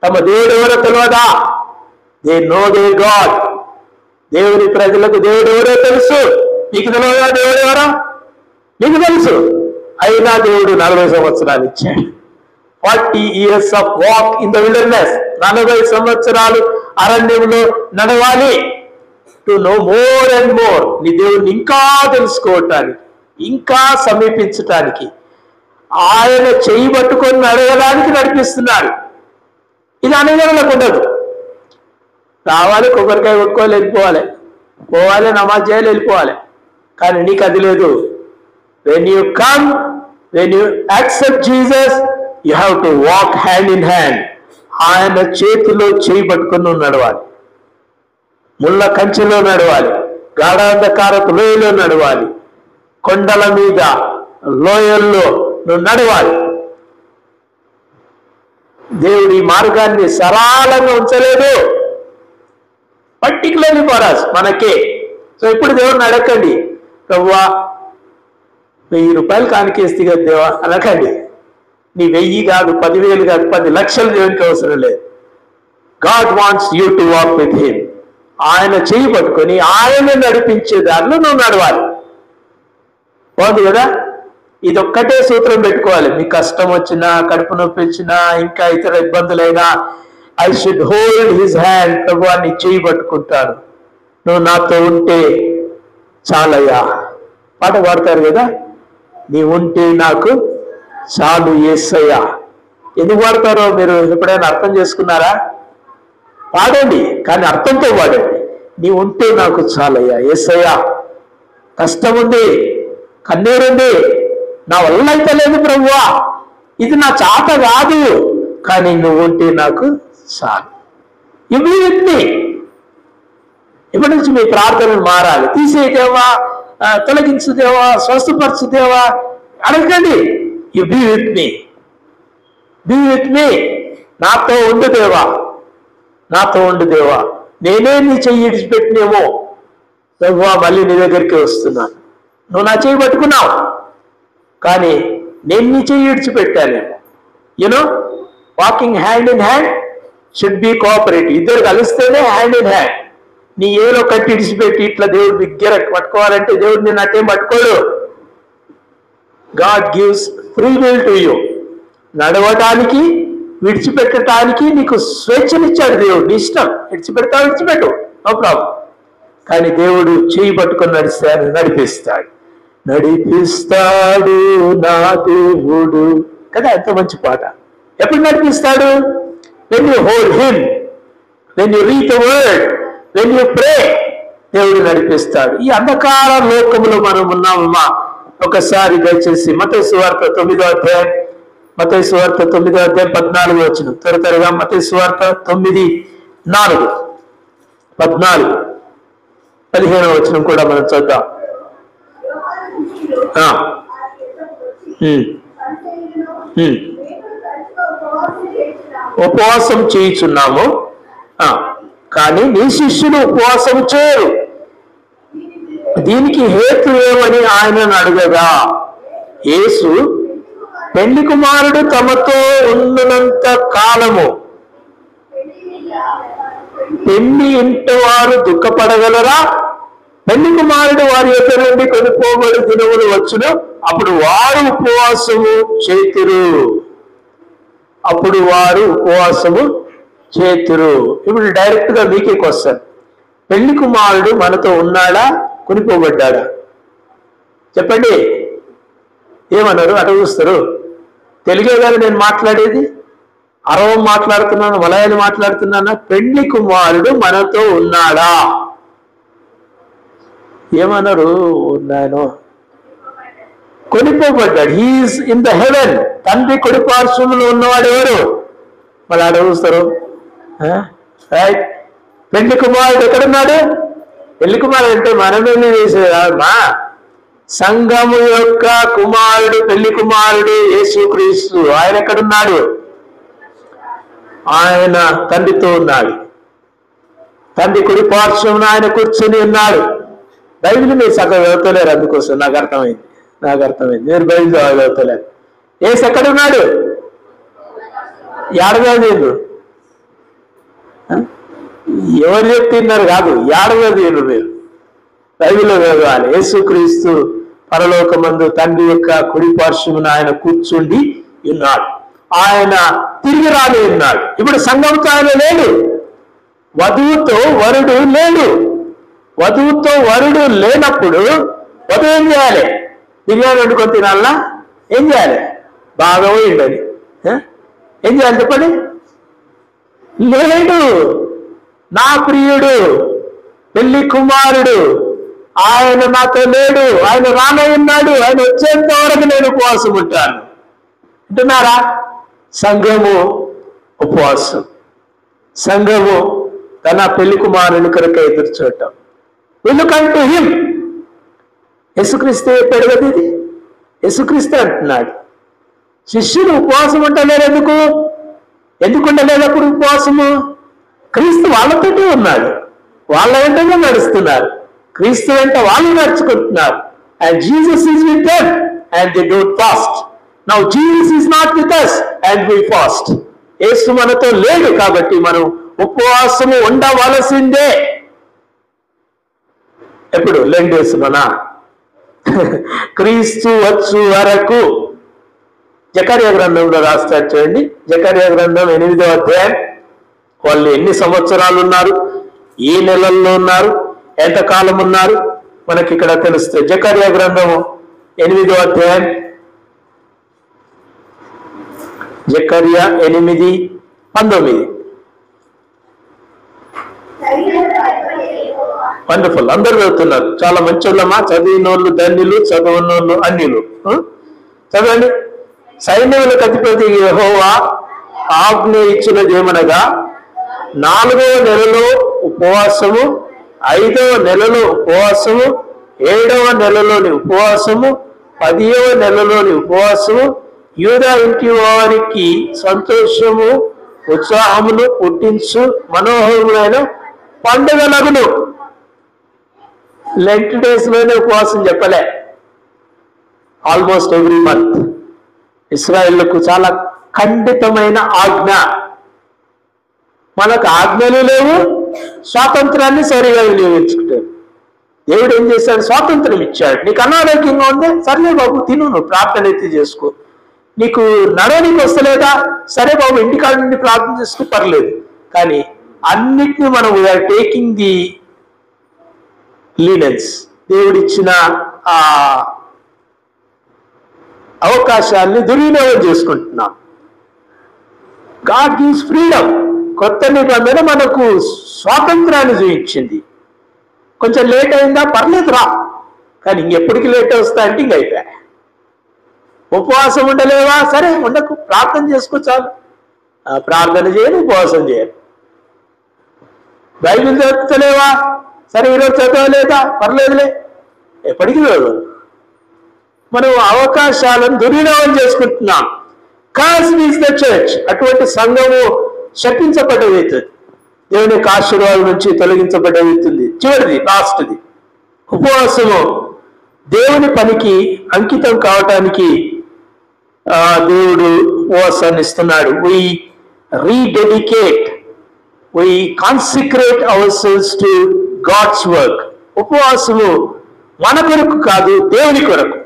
తమ దేవుడు ఎవరో తెలియదా? They know they God. దేవుని ప్రజలకు దేవుడు ఎవరో తెలుసు. మీకు తెలియదా దేవుడు ఎవరో? మీకు తెలుసు. అయినా దేవుడు 40 సంవత్సరాలు ఇచ్చాడు. 40 years of walk in the wilderness. 40 సంవత్సరాలు అరణ్యంలో నడవాలి. To know more and more. నీ దేవుడిని ఇంకా తెలుసుకోవటానికి, ఇంకా సమీపించటానికి, ఆయన చేయి పట్టుకొని నడవడానికి నడిపిస్తున్నాడు. ఇది అనేవాళ్ళకు ఉండదు. రావాలి, కొబ్బరికాయ కొట్టుకోవాలి, వెళ్ళిపోవాలి, పోవాలి, నమాజ్ చేయాలి, వెళ్ళిపోవాలి. కానీ నీకు అది లేదు. When you come, when you accept Jesus, you have to walk hand in hand. ఆయన చేతిలో చేయి పట్టుకొని నడవాలి. ముళ్ళ కంచెలో నడవాలి, గాఢాంధకారపు లోయలో నడవాలి, కొండల మీద లోయల్లో నువ్వు నడవాలి. దేవుడి మార్గాన్ని సరళంగా ఉంచలేదు. పర్టికులర్లీ ఫర్ us, మనకే. సో ఇప్పుడు దేవుడిని అడగండి, ప్రభువా 1000 రూపాయలు కానికేస్తే కదా దేవా అనకండి. నీ 1000 కాదు, 10,000 కాదు, 10 లక్షలు దేవునికి అవసరం లేదు. God wants you to walk with him. ఆయన చేయి పట్టుకొని ఆయన నడిపించే దారిలో నువ్వు నడవాలి. బాగుంది కదా? ఇదొక్కటే సూత్రం పెట్టుకోవాలి. మీకు కష్టం వచ్చినా, కడుపు నొప్పి వచ్చినా, ఇంకా ఇతర ఇబ్బందులైనా, I should hold his hand. ప్రభువా నీ చేయి పట్టుకుంటాను, నువ్వు నాతో ఉంటే చాలయ్యా. పాట పాడతారు కదా, నీ ఉంటే నాకు చాలు యేసయ్యా. ఎందుకు పాడతారో మీరు ఎప్పుడైనా అర్థం చేసుకున్నారా? పాడండి, కానీ అర్థంతో పాడండి. నీ ఉంటే నాకు చాలయ్యా యేసయ్యా. కష్టం ఉంది, కన్నీరుంది, నా వల్ల అయితే లేదు ప్రభువా, ఇది నా చాత కాదు, కానీ నువ్వు ఉంటే నాకు చాలు. ఇవి వ్యక్తి ఇప్పటి నుంచి మీ ప్రార్థనలు మారాలి. తీసేదేవా, తొలగించుదేవా, స్వస్థపరచుదేవా అడగండి. You be with me, be with me. నాతో ఉండు దేవా, నాతో ఉండు దేవా. నేనే నీ చెయ్యి ఇడిచిపెట్టినేమో ప్రభువా, మళ్ళీ నీ దగ్గరికి వస్తున్నాను. నువ్వు నా చెయ్యి పట్టుకున్నావు, కానీ నేను నీ చెయ్యి విడిచిపెట్టానేమో. You know, walking hand in hand should be cooperative. ఇద్దరు కలిస్తేనే హ్యాండ్ ఇన్ హ్యాండ్. నీ ఏలో కట్టి ఇడిచిపెట్టి ఇట్లా దేవుడు దగ్గర పట్టుకోవాలంటే దేవుడు నేను అట్టేం పట్టుకోడు. God gives free will to you. నడవటానికి, విడిచిపెట్టడానికి నీకు స్వేచ్ఛనిచ్చాడు దేవుడు. నీ ఇష్టం, విడిచిపెడతావు, విడిచిపెట్టు, నో ప్రాబ్లం. కానీ దేవుడు చేయి పట్టుకొని నడిపిస్తాడు. నడిపిస్తాడు నా దేవుడు కదా, ఎంత మంచి పాట. ఎప్పుడు నడిపిస్తాడు? When you hold him, when you read the word, when you pray, దేవుడు నడిపిస్తాడు. ఈ అంధకార లోకంలో మనం ఉన్నామమ్మా. ఒకసారి దయచేసి మత్తయి సువార్త 9వ అధ్యాయం, మత్తయి సువార్త 9వ అధ్యాయం 14వ వచనం, త్వరగా మత్తయి సువార్త 9:4, 14, 15వ వచనం కూడా మనం చూద్దాం. ఉపవాసం చేయుచున్నాము, కానీ నీ శిష్యులు ఉపవాసం చేయరు, దీనికి హేతు ఏమని ఆయనను అడగగా, యేసు పెళ్లి కుమారుడు తమతో ఉన్నంత కాలము పెళ్లి ఇంట వారు దుఃఖపడగలరా? పెళ్లి కుమారుడు వారి ఎదుట నుండి కొనుక్కోబడి దినములు వచ్చును, అప్పుడు వారు ఉపవాసము చేతురు. అప్పుడు వారు ఉపవాసము చేతురు. ఇప్పుడు డైరెక్ట్ గా మీకే క్వశ్చన్, పెళ్లి కుమారుడు మనతో ఉన్నాడా, కొనిపోబడ్డాడా? చెప్పండి. ఏమన్నారు? అటు చూస్తారు. తెలుగే కదా నేను మాట్లాడేది, అరవం మాట్లాడుతున్నాను, మలయాళి మాట్లాడుతున్నానా? పెళ్లి కుమారుడు మనతో ఉన్నాడా? ఏమన్నారు? ఉన్నాను, కొనిపోబడ్డాడు. He is in the heaven. తండ్రి కొడి పార్శ్వములో ఉన్నవాడు ఎవరు? మళ్ళీ అడగుస్తారు. రైట్. పెళ్లి కుమారుడు ఎక్కడున్నాడు? పెళ్లి కుమారుడు అంటే మనమేమి చేసేదమ్మా, సంఘము యొక్క కుమారుడు, పెళ్లి కుమారుడు యేసుక్రీస్తు. ఆయన ఎక్కడున్నాడు? ఆయన తండ్రితో ఉన్నాడు. తండ్రి కుడి పార్శ్వమున ఆయన కూర్చొని ఉన్నాడు. బైబిల్ మీరు సగం చదువుతలేరు, అందుకోసం నాకు అర్థమైంది. మీరు బైబిల్ చదువుతలేరు. యేసు ఎక్కడున్నాడు? ఏడవదేందు ఎవరు చెప్తున్నారు కాదు, ఏడవదేందు మీరు బైబిల్లో చదవాలి. యేసుక్రీస్తు పరలోకమందు తండ్రి యొక్క కుడి పార్శ్వమున ఆయన కూర్చుండి ఉన్నాడు. ఆయన తిరిగి రాని ఉన్నాడు. ఇప్పుడు సంఘంతో ఆయన లేడు, వధువుతో వరుడు లేడు. వధువుతో వరుడు లేనప్పుడు వధువు ఏం చేయాలి? బిర్యానీ వండుకొని తినాలా? ఏం చేయాలి? బాగా పోయిండని ఏం చేయాలి చెప్పండి? లేడు, నా ప్రియుడు పెళ్లి కుమారుడు ఆయన నాతో లేడు, ఆయన రానే ఉన్నాడు, ఆయన వచ్చేంత వరకు నేను ఉపవాసం ఉంటాను అంటున్నారా? సంఘము ఉపవాసం, సంఘము తన పెళ్లి కుమారుని కొరకు ఎదురు చూడటం. ఎందుకంటూ హిమ్ యేసుక్రీస్తు చెప్పాడు కదా, ఇది యేసుక్రీస్తు అంటున్నాడు. శిష్యులు ఉపవాసం ఉండలేరు. ఎందుకు ఉండలేదు అప్పుడు ఉపవాసము? క్రీస్తు వాళ్ళతోనే ఉన్నాడు, వాళ్ళ వెంటనే నడుస్తున్నారు, క్రీస్తు వెంట వాళ్ళు నడుచుకుంటున్నారు. And Jesus is with them and they don't fast. Now Jesus is not with us and we fast. యేసు మనతో లేడు కాబట్టి మనం ఉపవాసము ఉండవలసిందే. ఎప్పుడు? లెండేసులోనా? క్రీస్తు వచ్చు వరకు. జకర్యా గ్రంథంలో రాస్తాడు చూడండి. జకర్యా గ్రంథం 8వ అధ్యాయం. వాళ్ళు ఎన్ని సంవత్సరాలు ఉన్నారు, ఏ నెలల్లో ఉన్నారు, ఎంతకాలం ఉన్నారు మనకి ఇక్కడ తెలుస్తుంది. జకర్యా గ్రంథము 8వ అధ్యాయం. జకర్యా 8:19. వండర్ఫుల్, అందరు చదువుతున్నారు, చాలా మంచి వాళ్ళమా. చదివినోళ్ళు ధన్యులు, చదవనోళ్ళు అన్యులు. చదవండి. సైన్యములకు అధిపతి యెహోవా ఆజ్ఞ ఇచ్చినదేమనగా, 4వ నెలలో ఉపవాసము, 5వ నెలలో ఉపవాసము, 7వ నెలలోని ఉపవాసము, 10వ నెలలోని ఉపవాసము యూదా ఇంటి వారికి సంతోషము ఉత్సాహమును పుట్టించు మనోహరమైన పండుగలగును. లెంట్ డేస్ లోనే ఉపవాసం చెప్పలే, ఆల్మోస్ట్ ఎవ్రీ మంత్. ఇశ్రాయేళ్లకు చాలా ఖండితమైన ఆజ్ఞ. మనకు ఆజ్ఞలు లేవు, స్వాతంత్రాన్ని సరిగా వినియోగించుకుంటారు. దేవుడు ఏం చేశాడు? స్వాతంత్రం ఇచ్చాడు. నీకు అనారోగ్యంగా ఉందే, సర్లే బాబు తిను, నువ్వు ప్రార్థన అయితే చేసుకో. నీకు నడవనికి వస్తలేదా, సరే బాబు ఇంటికాడ నుండి ప్రార్థన చేసుకు, పర్లేదు. కానీ అన్నిటినీ మనం వీఆర్ టేకింగ్ ది లీనెన్స్. దేవుడిచ్చిన ఆ అవకాశాన్ని దుర్వినియోగం చేసుకుంటున్నాం. God gives freedom. కొత్త నిబంధన మనకు స్వాతంత్రాన్ని చూపించింది. కొంచెం లేట్ అయిందా, పర్లేదు రా, కానీ ఇంకెప్పటికీ లేట్ వస్తా అంటే ఇంక అయిపోయా. ఉపవాసం ఉండలేవా, సరే ఉండకు, ప్రార్థన చేసుకో చాలు. ప్రార్థన చేయను, ఉపవాసం చేయను. బైబిల్ చదువుతలేవా, సరే ఈరోజు చదవలేదా, పర్లేదులే, ఎప్పటికీ చదవదు. మనం అవకాశాలను దుర్వినియోగం చేసుకుంటున్నాం. Cursed is the church. అటువంటి సంఘము శపించబడవుతుంది, దేవుని యొక్క ఆశీర్వాదం నుంచి తొలగించబడవుతుంది. చివరిది, లాస్ట్ది, ఉపవాసము దేవుని పనికి అంకితం కావటానికి దేవుడు ఉపవాసాన్ని ఇస్తున్నాడు. we rededicate, we consecrate ourselves to God's work. ఉపవాసము మన కొరకు కాదు, దేవుని కొరకు.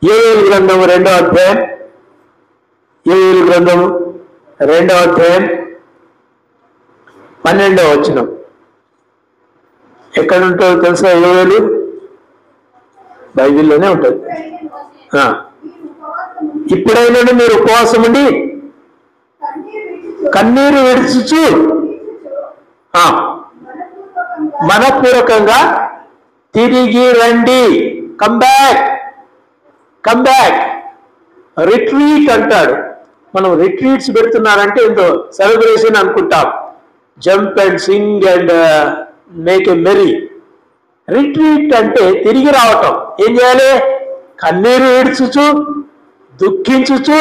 యోవేలు గ్రంథము 2వ అధ్యాయం. యోవేలు గ్రంథము 2వ అధ్యాయం 12వ వచనం. ఎక్కడ ఉంటుందో తెలుసా? యోవేలు బైబిల్లోనే ఉంటుంది. ఇప్పుడైనా మీరు ఉపవాసం ఉండి కన్నీరు విడుచుచు మనపూర్వకంగా తిరిగి రండి. Come back, come back. Retreat అంటాడు. మనం రిట్రీట్స్ పెడుతున్నారంటే ఎంతో సెలబ్రేషన్ అనుకుంటాం. Jump and sing and make a merry. Retreat అంటే తిరిగి రావటం. ఏం చేయాలి? కన్నీరు ఏడ్చుచు, దుఃఖించుచు,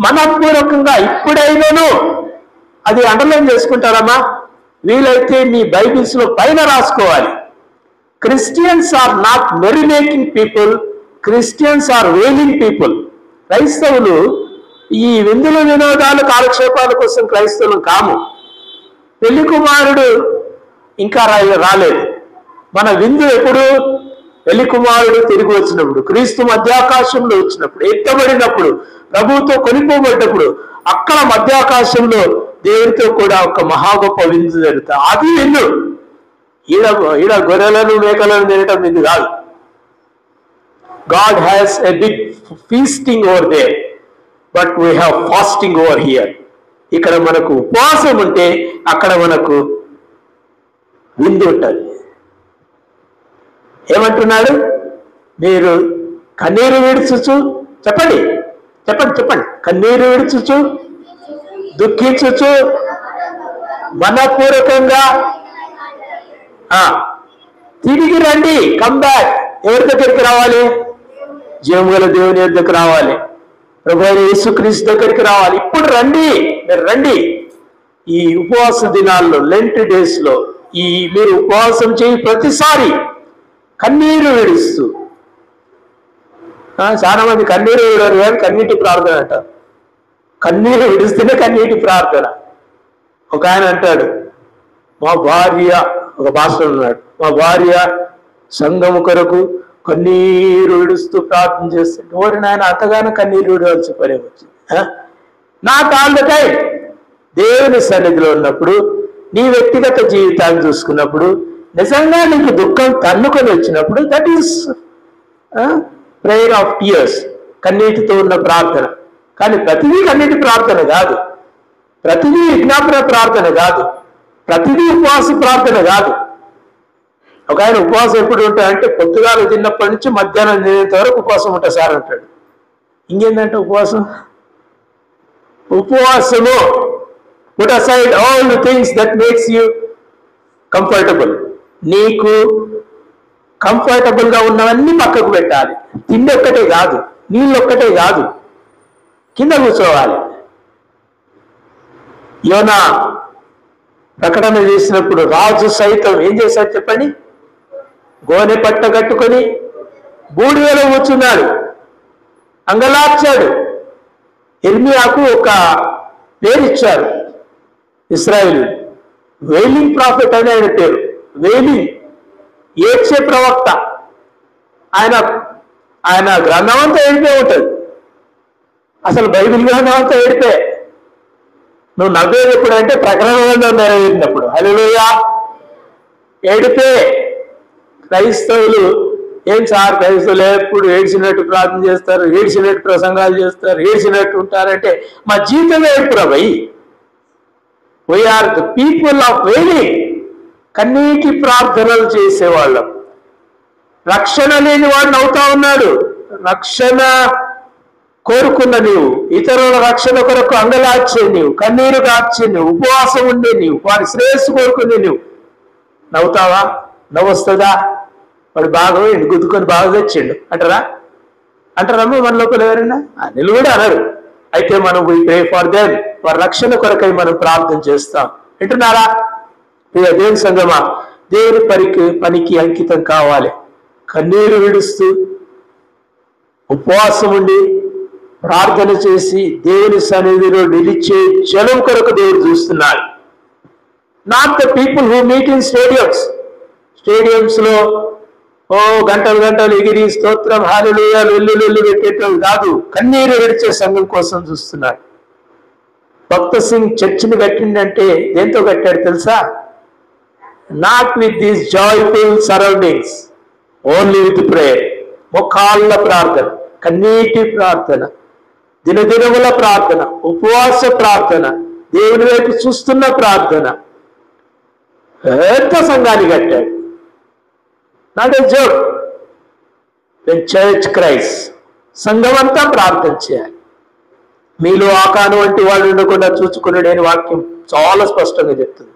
మనపూర్వకంగా ఇప్పుడైనాను. అది అండర్లైన్ చేసుకుంటారమ్మా. వీలైతే మీ బైబిల్స్ లో పైన రాసుకోవాలి. Christians are not merry making people, Christians are wailing people. క్రైస్తవులు ఈ విందుల వినోదాలు కాలక్షేపాల కోసం క్రైస్తవులు కాము. పెళ్లి కుమారుడు ఇంకా రాలేదు. మన విందు ఎప్పుడు? పెళ్లి కుమారుడు తిరిగి వచ్చినప్పుడు, క్రీస్తు మధ్యాకాశంలో వచ్చినప్పుడు, ఎత్తబడినప్పుడు, ప్రభువుతో కొనిపోబడ్డప్పుడు, అక్కడ మధ్యాకాశంలో దేవుడితో కూడా ఒక మహా గొప్ప విందు జరుగుతా. అది విందు. ఈడ గొర్రెలను మేకలను తినటం విందు కాదు. God has a big feasting over there, but we have fasting over here. ఇక్కడ మనకు ఉపవాసం ఉంటే అక్కడ మనకు విందు ఉంటుంది. ఏమంటున్నాడు? మీరు కన్నీరు విడుచుచు, చెప్పండి చెప్పండి చెప్పండి, కన్నీరు విడుచుచు, దుఃఖించుచు, మనపూర్వకంగా తిరిగి రండి. Come back. ఎవరి దగ్గరికి రావాలి? జీవముగల దేవుని దగ్గరికి రావాలి. ప్రభు అయిన యేసుక్రీస్తు దగ్గరికి రావాలి. ఇప్పుడు రండి, మీరు రండి. ఈ ఉపవాస దినాల్లో, లెంట్ డేస్ లో మీరు ఉపవాసం చేయి ప్రతిసారి కన్నీరు విడుస్తూ. చాలా మంది కన్నీరు విడరు కానీ కన్నీటి ప్రార్థన అంటారు. కన్నీరు విడుస్తూనే కన్నీటి ప్రార్థన. ఒక ఆయన అంటాడు, మా భార్య, ఒక భాషలో ఉన్నాడు, మా భార్య సంఘము కొరకు కన్నీరు విడుస్తూ ప్రార్థన చేస్తాడు. ఓరి నాయన, అంతగానో కన్నీరు విడవలసి పని వచ్చింది. నా తాళ్ళకై దేవుని సన్నిధిలో ఉన్నప్పుడు, నీ వ్యక్తిగత జీవితాన్ని చూసుకున్నప్పుడు, నిజంగా నీకు దుఃఖం తన్నుకొని వచ్చినప్పుడు, that is prayer of tears, కన్నీటితో ఉన్న ప్రార్థన. కానీ ప్రతిదీ కన్నీటి ప్రార్థన కాదు, ప్రతిదీ విజ్ఞాపన ప్రార్థన కాదు, ప్రతిదీ ఉపవాస ప్రార్థన కాదు. ఒక ఆయన ఉపవాసం ఎప్పుడు ఉంటాయంటే పొద్దుగాల తిన్నప్పటి నుంచి మధ్యాహ్నం తినేంత వరకు ఉపవాసం ఉంటా సార్ అంటాడు. ఇంకేందంటే ఉపవాసం? ఉపవాసము put aside all the things that makes you comfortable. నీకు కంఫర్టబుల్ గా ఉన్నవన్నీ పక్కకు పెట్టాలి. తిండి ఒక్కటే కాదు, నీళ్ళు ఒక్కటే కాదు, కింద కూర్చోవాలి. యోనా ప్రకటన చేసినప్పుడు రాజు సైతం ఏం చేశాడు చెప్పండి? గోనె పట్ట కట్టుకొని బూడిదలో కూర్చున్నాడు, అంగలార్చాడు. ఇర్మియాకు ఒక పేరు ఇచ్చారు ఇశ్రాయేలు, వేలింగ్ ప్రాఫిట్ అని ఆయన పేరు. వేలింగ్, ఏడ్చే ప్రవక్త. ఆయన గ్రంథం అంతా ఏడిపే ఉంటుంది. అసలు బైబిల్ గ్రంథం అంతా ఏడిపే. నువ్వు నవ్వేది ఎప్పుడు అంటే ప్రకటన గ్రంథం నెరవేరినప్పుడు. హల్లెలూయా, ఏడిపే. క్రైస్తవులు ఏం సార్, క్రైస్తవులు ఎప్పుడు ఏడ్చినట్టు ప్రార్థన చేస్తారు, ఏడ్చినట్టు ప్రసంగాలు చేస్తారు, ఏడ్చినట్టు ఉంటారంటే మా జీవితమే ఏడుపురా భయ్. We are the people of wailing. కన్నీటి ప్రార్థనలు చేసేవాళ్ళం. రక్షణ లేని వాడిని అవుతా ఉన్నాడు. రక్షణ కోరుకున్న నీవు, ఇతరుల రక్షణ కొరకు అంగలార్చే నీవు, కన్నీరు కార్చే నీవు, ఉపవాసం ఉండే నీవు, వారి శ్రేయస్సు కోరుకునే నీవు నవ్వుతావా? నవ్వొస్తుందా? వాడు బాగా గుద్దుకొని బాగా తెచ్చిండు అంటారమ్మా మన లోపల ఎవరైనా? అనిలు కూడా అనరు. అయితే మనం వీ ప్రే ఫర్ దెమ్, వారి రక్షణ కొరకై మనం ప్రార్థన చేస్తాం. వింటున్నారా? దేవుని సంగమా, దేవుని పనికి అంకితం కావాలి. కన్నీరు విడుస్తూ ఉపవాసం ఉండి ప్రార్థన చేసి దేవుని సన్నిధిలో నిలిచే జనం కొరకు దేవుడు చూస్తున్నాడు. Not the people who meet in stadiums లో గంటలు గంటలు ఎగిరి స్తోత్రం హల్లెలూయా వెల్లుల్లి పెట్టేటోళ్ళు కాదు. కన్నీరు విడిచే సంఘం కోసం చూస్తున్నాడు. భక్త సింగ్ చర్చిని కట్టిండంటే దేంతో కట్టాడు తెలుసా? Not with these joyful surroundings, only with prayer. మొక్కాళ్ళ ప్రార్థన, కన్నీటి ప్రార్థన, దినదినముల ప్రార్థన, ఉపవాస ప్రార్థన, దేవుని వైపు చూస్తున్న ప్రార్థన. పెద్ద సంఘాన్ని కట్టాడు. Not a joke. Church Christ, సంఘం అంతా ప్రార్థన చేయాలి. మీలో ఆకాను వంటి వాళ్ళు ఉండకుండా చూసుకున్నాడు అని వాక్యం చాలా స్పష్టంగా చెప్తుంది.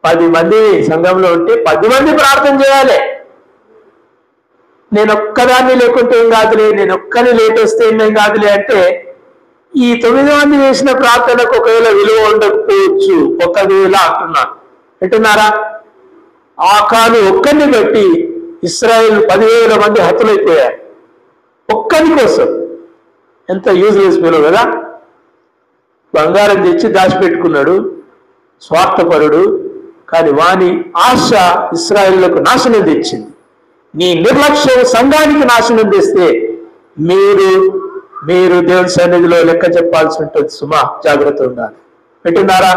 10 మంది సంఘంలో ఉంటే 10 మంది ప్రార్థన చేయాలి. నేను ఒక్కదాన్ని లేకుంటే ఏం కాదులే, నేను ఒక్కని లేట్ వస్తే ఏం కాదులే అంటే ఈ 9 మంది చేసిన ప్రార్థనకు ఒకవేళ విలువ ఉండకపోవచ్చు. ఒకవేళ అంటున్నారా? ఆకాను ఒక్కరిని బట్టి ఇశ్రాయేలు 10,000 మంది హతులైపోయారు. ఒక్కరి కోసం. ఎంత యూజ్లెస్ ఫెలో కదా. బంగారం తెచ్చి దాచిపెట్టుకున్నాడు, స్వార్థపరుడు. కానీ వాని ఆశ ఇశ్రాయేలులకు నాశనం తెచ్చింది. నీ నిర్లక్ష్యం సంఘానికి నాశనం తెస్తే మీరు దేవుని సన్నిధిలో లెక్క చెప్పాల్సి ఉంటుంది. సుమా, జాగ్రత్త ఉండాలి. వింటున్నారా?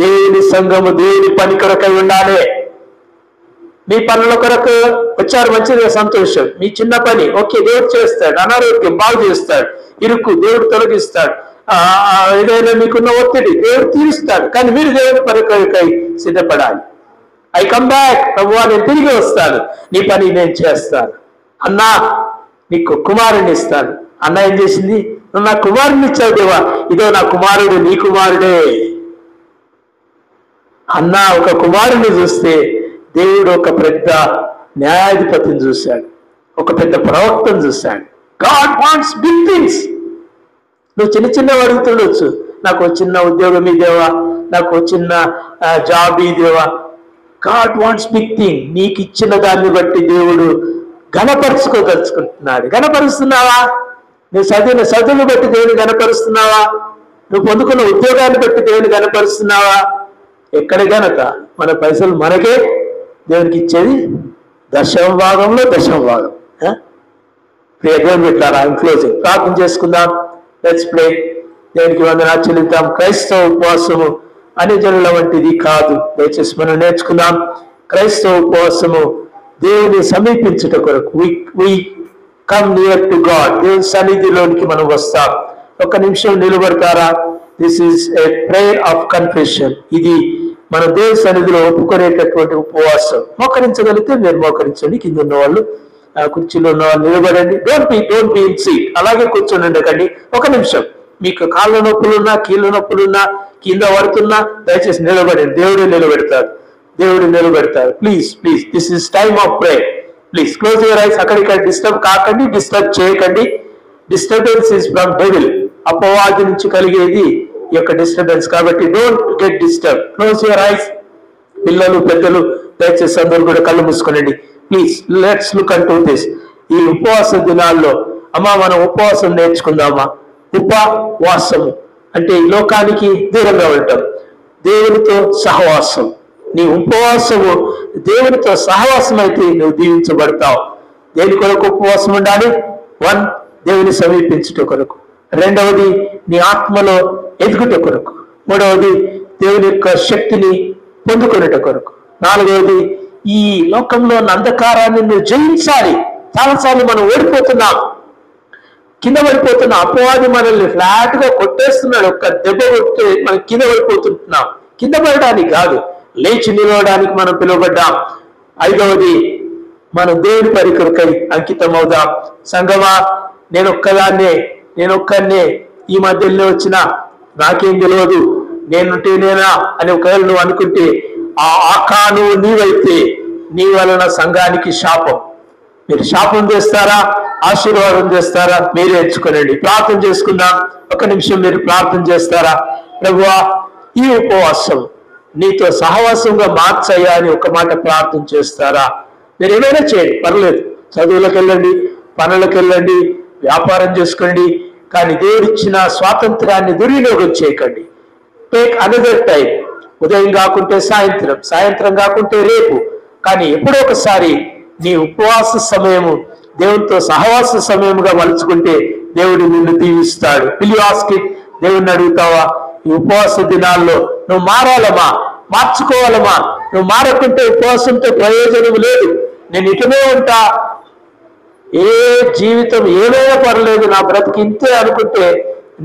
దేవుని సంఘము దేవుని పని కొరకై ఉండాలి. మీ పనుల కొరకు వచ్చారు, మంచిగా సంతోషం. మీ చిన్న పని ఓకే, దేవుడు చేస్తాడు. అనారోగ్యం బాగు చేస్తాడు, ఇరుకు దేవుడు తొలగిస్తాడు, ఏదైనా మీకున్న ఒత్తిడి దేవుడు తీరుస్తాడు. కానీ మీరు దేవుని పని కొరకై సిద్ధపడాలి. ఐ కమ్ బ్యాక్, ప్రభువా నేను తిరిగి వస్తాను, నీ పని నేను చేస్తాను. అన్నా నీకు కుమారుని ఇస్తాను. అన్న ఏం చేసింది? నువ్వు నా కుమారుని ఇచ్చావు దేవా, ఇదో నా కుమారుడు, నీ కుమారుడే. అన్న ఒక కుమారుని చూస్తే దేవుడు ఒక పెద్ద న్యాయాధిపతిని చూశాడు, ఒక పెద్ద ప్రవక్తను చూశాడు. God wants big things. నువ్వు చిన్న చిన్నవి అడుగుతుండొచ్చు, నాకు చిన్న ఉద్యోగం ఇదేవా, నాకు చిన్న జాబ్ ఇదేవా. God wants big thing. నీకు ఇచ్చిన దాన్ని బట్టి దేవుడు గణపరుచుకోదలుచుకుంటున్నాడు. గణపరుస్తున్నావా? నువ్వు చదివిన చదువును బట్టి దేవుని గణపరుస్తున్నావా? నువ్వు పొందుకున్న ఉద్యోగాన్ని బట్టి దేవుని గణపరుస్తున్నావా? ఎక్కడ ఘనత? మన పైసలు మనకే, దేవునికి ఇచ్చేది 10వ భాగంలో 10వ భాగం. ప్రియ దేవుని పెట్టారా? క్లోజింగ్ ప్రార్థన చేసుకుందాం. Let's pray. దేవునికి వందనాలు చెల్లిద్దాం. క్రైస్తవ ఉపవాసము అన్ని జనుల వంటిది కాదు. దయచేసి మనం నేర్చుకుందాం. క్రైస్తవ ఉపవాసము దేవుని సమీపించుట కొరకు. We come near to God. దేవుని సన్నిధిలోనికి మనం వస్తాం. ఒక నిమిషం నిలబడతారా? This is a prayer of confession. ఇది మన దేవుని సన్నిధిలో ఒప్పుకునేటటువంటి ఉపవాసం. మోకరించగలిగితే మీరు మోకరించండి. కింద ఉన్న వాళ్ళు, కుర్చీలో ఉన్న వాళ్ళు నిలబడండి. Don't be in seat. అలాగే కూర్చొని ఉండకండి. ఒక నిమిషం. మీకు కాళ్ళ నొప్పులున్నా, కీళ్ళ నొప్పులున్నా, కింద పడుతున్నా దయచేసి నిలబడండి. దేవుడు నిలబెడతారు. Please this is time of prayer. Please close your eyes. అక్కడిక్కడ డిస్టర్బ్ కాకండి, డిస్టర్బ్ చేయకండి. Disturbance is from devil. అపవాది నుంచి కలిగేది ఈ యొక్క డిస్టర్బెన్స్. కాబట్టి don't get disturb. Close your eyes. పిల్లలు, పెద్దలు దయచేసి అందరూ కూడా కళ్ళు మూసుకోనండి. Please let's look unto this. ఈ ఉపవాస దినాల్లో మనం ఉపవాసం నేర్చుకుందామా? ఉపవాసము అంటే ఈ లోకానికి దూరంగా ఉండటం, దేవునితో సహవాసం. నీ ఉపవాసము దేవునితో సహవాసం అయితే నువ్వు దీవించబడతావు. దేని కొరకు ఉపవాసం ఉండాలి? 1, దేవుని సమీపించుట కొరకు. 2వది నీ ఆత్మలో ఎదుగుట కొరకు. 3వది దేవుని యొక్క శక్తిని పొందుకునేట కొరకు. 4వది ఈ లోకంలో ఉన్న అంధకారాన్ని నువ్వు జయించాలి. చాలాసార్లు మనం ఓడిపోతున్నాం, కింద పడిపోతున్నాం. అపవాది మనల్ని ఫ్లాట్ గా కొట్టేస్తున్నాడు. ఒక్క దెబ్బ కొట్టే మనం కింద పడిపోతుంటున్నాం. కింద పడడానికి కాదు, లేచి నిలవడానికి మనం పిలువబడ్డాం. 5వది మనం దేవుని పరికరకై అంకితం అవుదాం. సంగమా, నేనొక్కనే ఈ మధ్యలో వచ్చినా నాకేం తెలియదు, నేనా అని ఒకవేళ నువ్వు అనుకుంటే ఆ ఆకాను నీవైతే నీ వలన సంఘానికి శాపం. మీరు శాపం చేస్తారా, ఆశీర్వాదం చేస్తారా? మీరే ఎంచుకోనండి. ప్రార్థన చేసుకుందాం. ఒక నిమిషం మీరు ప్రార్థన చేస్తారా? ప్రభువా, ఈ ఉపవాసం నీతో సహవాసంగా మార్చయ్యా అని ఒక మాట ప్రార్థన చేస్తారా? మీరు ఏమైనా చేయండి, పర్లేదు. చదువులకు వెళ్ళండి, పనులకు వెళ్ళండి, వ్యాపారం చేసుకోండి. కానీ దేవుడిచ్చిన స్వాతంత్రాన్ని దుర్వినియోగం చేయకండి. Take another time. ఉదయం కాకుంటే సాయంత్రం, సాయంత్రం కాకుంటే రేపు. కానీ ఎప్పుడో ఒకసారి నీ ఉపవాస సమయము దేవునితో సహవాస సమయముగా మలుచుకుంటే దేవుడు నిన్ను దీవిస్తాడు. పిలివాస్కి దేవుణ్ణి అడుగుతావా? ఈ ఉపవాస దినాల్లో నువ్వు మారాలమా, మార్చుకోవాలమా? నువ్వు మారకుంటే ఉపవాసంతో ప్రయోజనం లేదు. నేను ఇటునే ఉంటా, ఏ జీవితం ఏమైనా పర్లేదు, నా బ్రతికి ఇంతే అనుకుంటే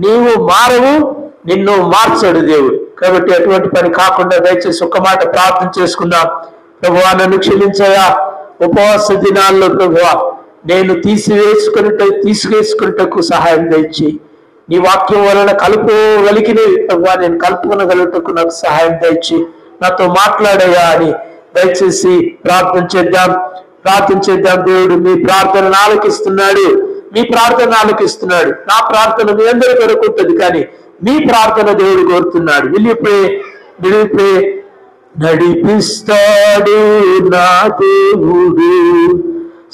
నీవు మారవు, నిన్ను మార్చడు దేవుడు. కాబట్టి అటువంటి పని కాకుండా దయచేసి ఒక్క మాట ప్రార్థన చేసుకుందాం. ప్రభువా, నన్ను క్షమించయా. ఉపవాస దినాల్లో ప్రభువా నేను తీసుకేసుకున్నటకు సహాయం దయచి, నీ వాక్యం వలన కలుపుగలిగినవి ప్రభువా నేను కలుపుకొనగలుగుటకు నాకు సహాయం దయచి, నాతో మాట్లాడయ్యా అని దయచేసి ప్రార్థన చేద్దాం. దేవుడు మీ ప్రార్థనను ఆలకిస్తున్నాడు. నా ప్రార్థన మీ అందరి కొరకు ఉంటుంది, కానీ మీ ప్రార్థన దేవుడు కోరుతున్నాడు. విలిపే నడిపిస్తాడు నా దేవుడు,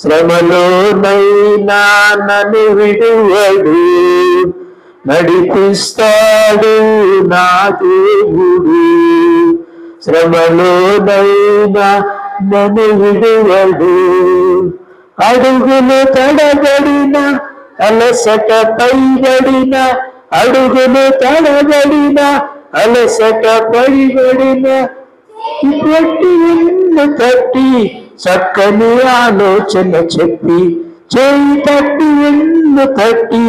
శ్రమలోనైనా నన్ను విడువడు. నడిపిస్తాడు నా దేవుడు, శ్రమలోనైనా నన్ను విడువడు. అడుగులు తడబడిన అలసట పైబడిన, అడుగులు తడబడిన అలసట పైబడిన, తట్టి చక్కని ఆలోచన చెప్పి, చేయి తట్టి ఎన్ను తట్టి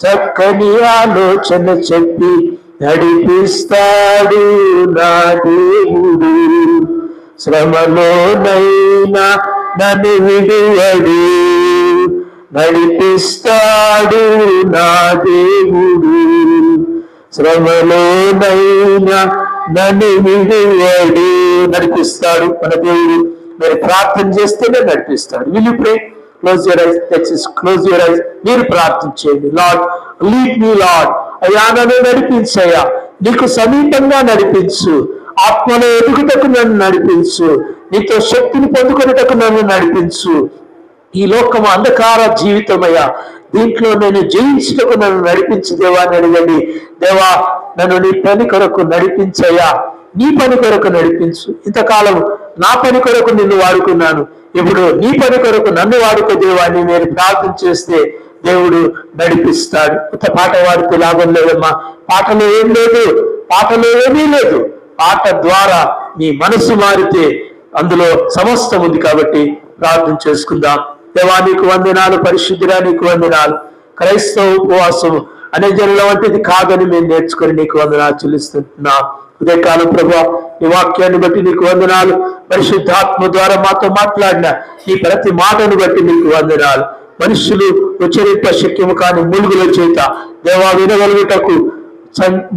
చక్కని ఆలోచన చెప్పి, నడిపిస్తాడు నా దేవుడు, శ్రమలోనైనా నన్ను విడువడు. నడిపిస్తాడు నా దేవుడు, శ్రమలోనైనా నన్ను విడువడు. నడిపిస్తాడు మన దేవుడు. మీరు ప్రార్థన చేస్తేనే నడిపిస్తాడు. Will you pray? Close your ice. మీరు ప్రార్థన చేయండి. Lord lead me lord. అయ్యా నన్ను నడిపించయ్యా, నీకు సమీపంగా నడిపించు. ఆత్మలో ఎదుగుటకు నన్ను నడిపించు. నీతో శక్తిని పొందుకునేటకు నన్ను నడిపించు. ఈ లోకము అంధకార జీవితమయ్యా, దీంట్లో నేను జయించుటకు నన్ను నడిపించు దేవా అని అడగండి. దేవా నన్ను నీ పని కొరకు నడిపించయ్యా, నీ పని కొరకు నడిపించు. ఇంతకాలం నా పని కొరకు నిన్ను వాడుకున్నాను, ఇప్పుడు నీ పని కొరకు నన్ను వాడుకో దేవా అని నేను ప్రార్థన చేస్తే దేవుడు నడిపిస్తాడు. కొత్త పాట వాడితే లాభం లేదమ్మా. పాటలో ఏమీ లేదు. పాట ద్వారా మీ మనసు మారితే అందులో సమస్తం ఉంది. కాబట్టి ప్రార్థన చేసుకుందాం. దేవా నీకు వందనాలు, పరిశుద్ధుడా నీకు వందనాలు. క్రైస్తవ ఉపవాసం అనే జనుల వంటిది కాదని మేము నేర్చుకొని నీకు వందనాలు చెల్లిస్తున్నాం. ఉదయకాలం ప్రభా నీ వాక్యాన్ని బట్టి నీకు వందనాలు. పరిశుద్ధాత్మ ద్వారా మాతో మాట్లాడిన నీ ప్రతి మాటను బట్టి నీకు వందనాలు. మనుషులు ఉచ్చరింప శక్యము కాని మూలుగుల చేత దేవా వినగలుగుటకు,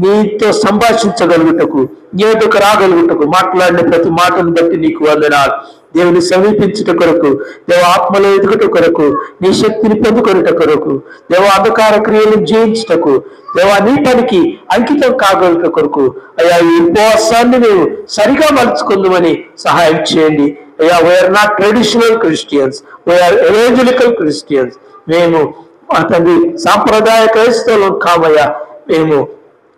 నీతో సంభాషించగలుగుటకు, నీ వద్దకు రాగలుగుటకు మాట్లాడిన ప్రతి మాటను బట్టి నీకు వందనాలు. దేవుని సమీపించుట కొరకు, దేవ ఆత్మలో ఎదుగుట కొరకు, నీ శక్తిని పొందుకొనుట కొరకు, దేవ అంధకార క్రియలను జయించుటకు, దేవా నీ పనికి అంకితం కాగలుగుట కొరకు అయ్యా ఈ ఉపవాసాన్ని మేము సరిగా మలుచుకుందామని సహాయం చేయండి. అయ్యా we are not traditional Christians, we are evangelical Christians. మేము మా తండ్రి సాంప్రదాయ క్రైస్తవులం కామయ్యా, మేము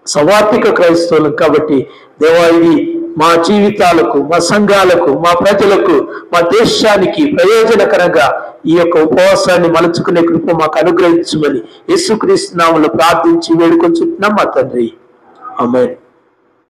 సవార్థిక క్రైస్తవులం. కాబట్టి దేవా ఇది మా జీవితాలకు, మా సంఘాలకు, మా ప్రజలకు, మా దేశానికి ప్రయోజనకరంగా ఈ యొక్క ఉపవాసాన్ని మలుచుకునే కృప మాకు అనుగ్రహించమని యేసుక్రీస్తు నామములో ప్రార్థించి వేడుకొంచుతున్నాం మా తండ్రి. ఆమేన్.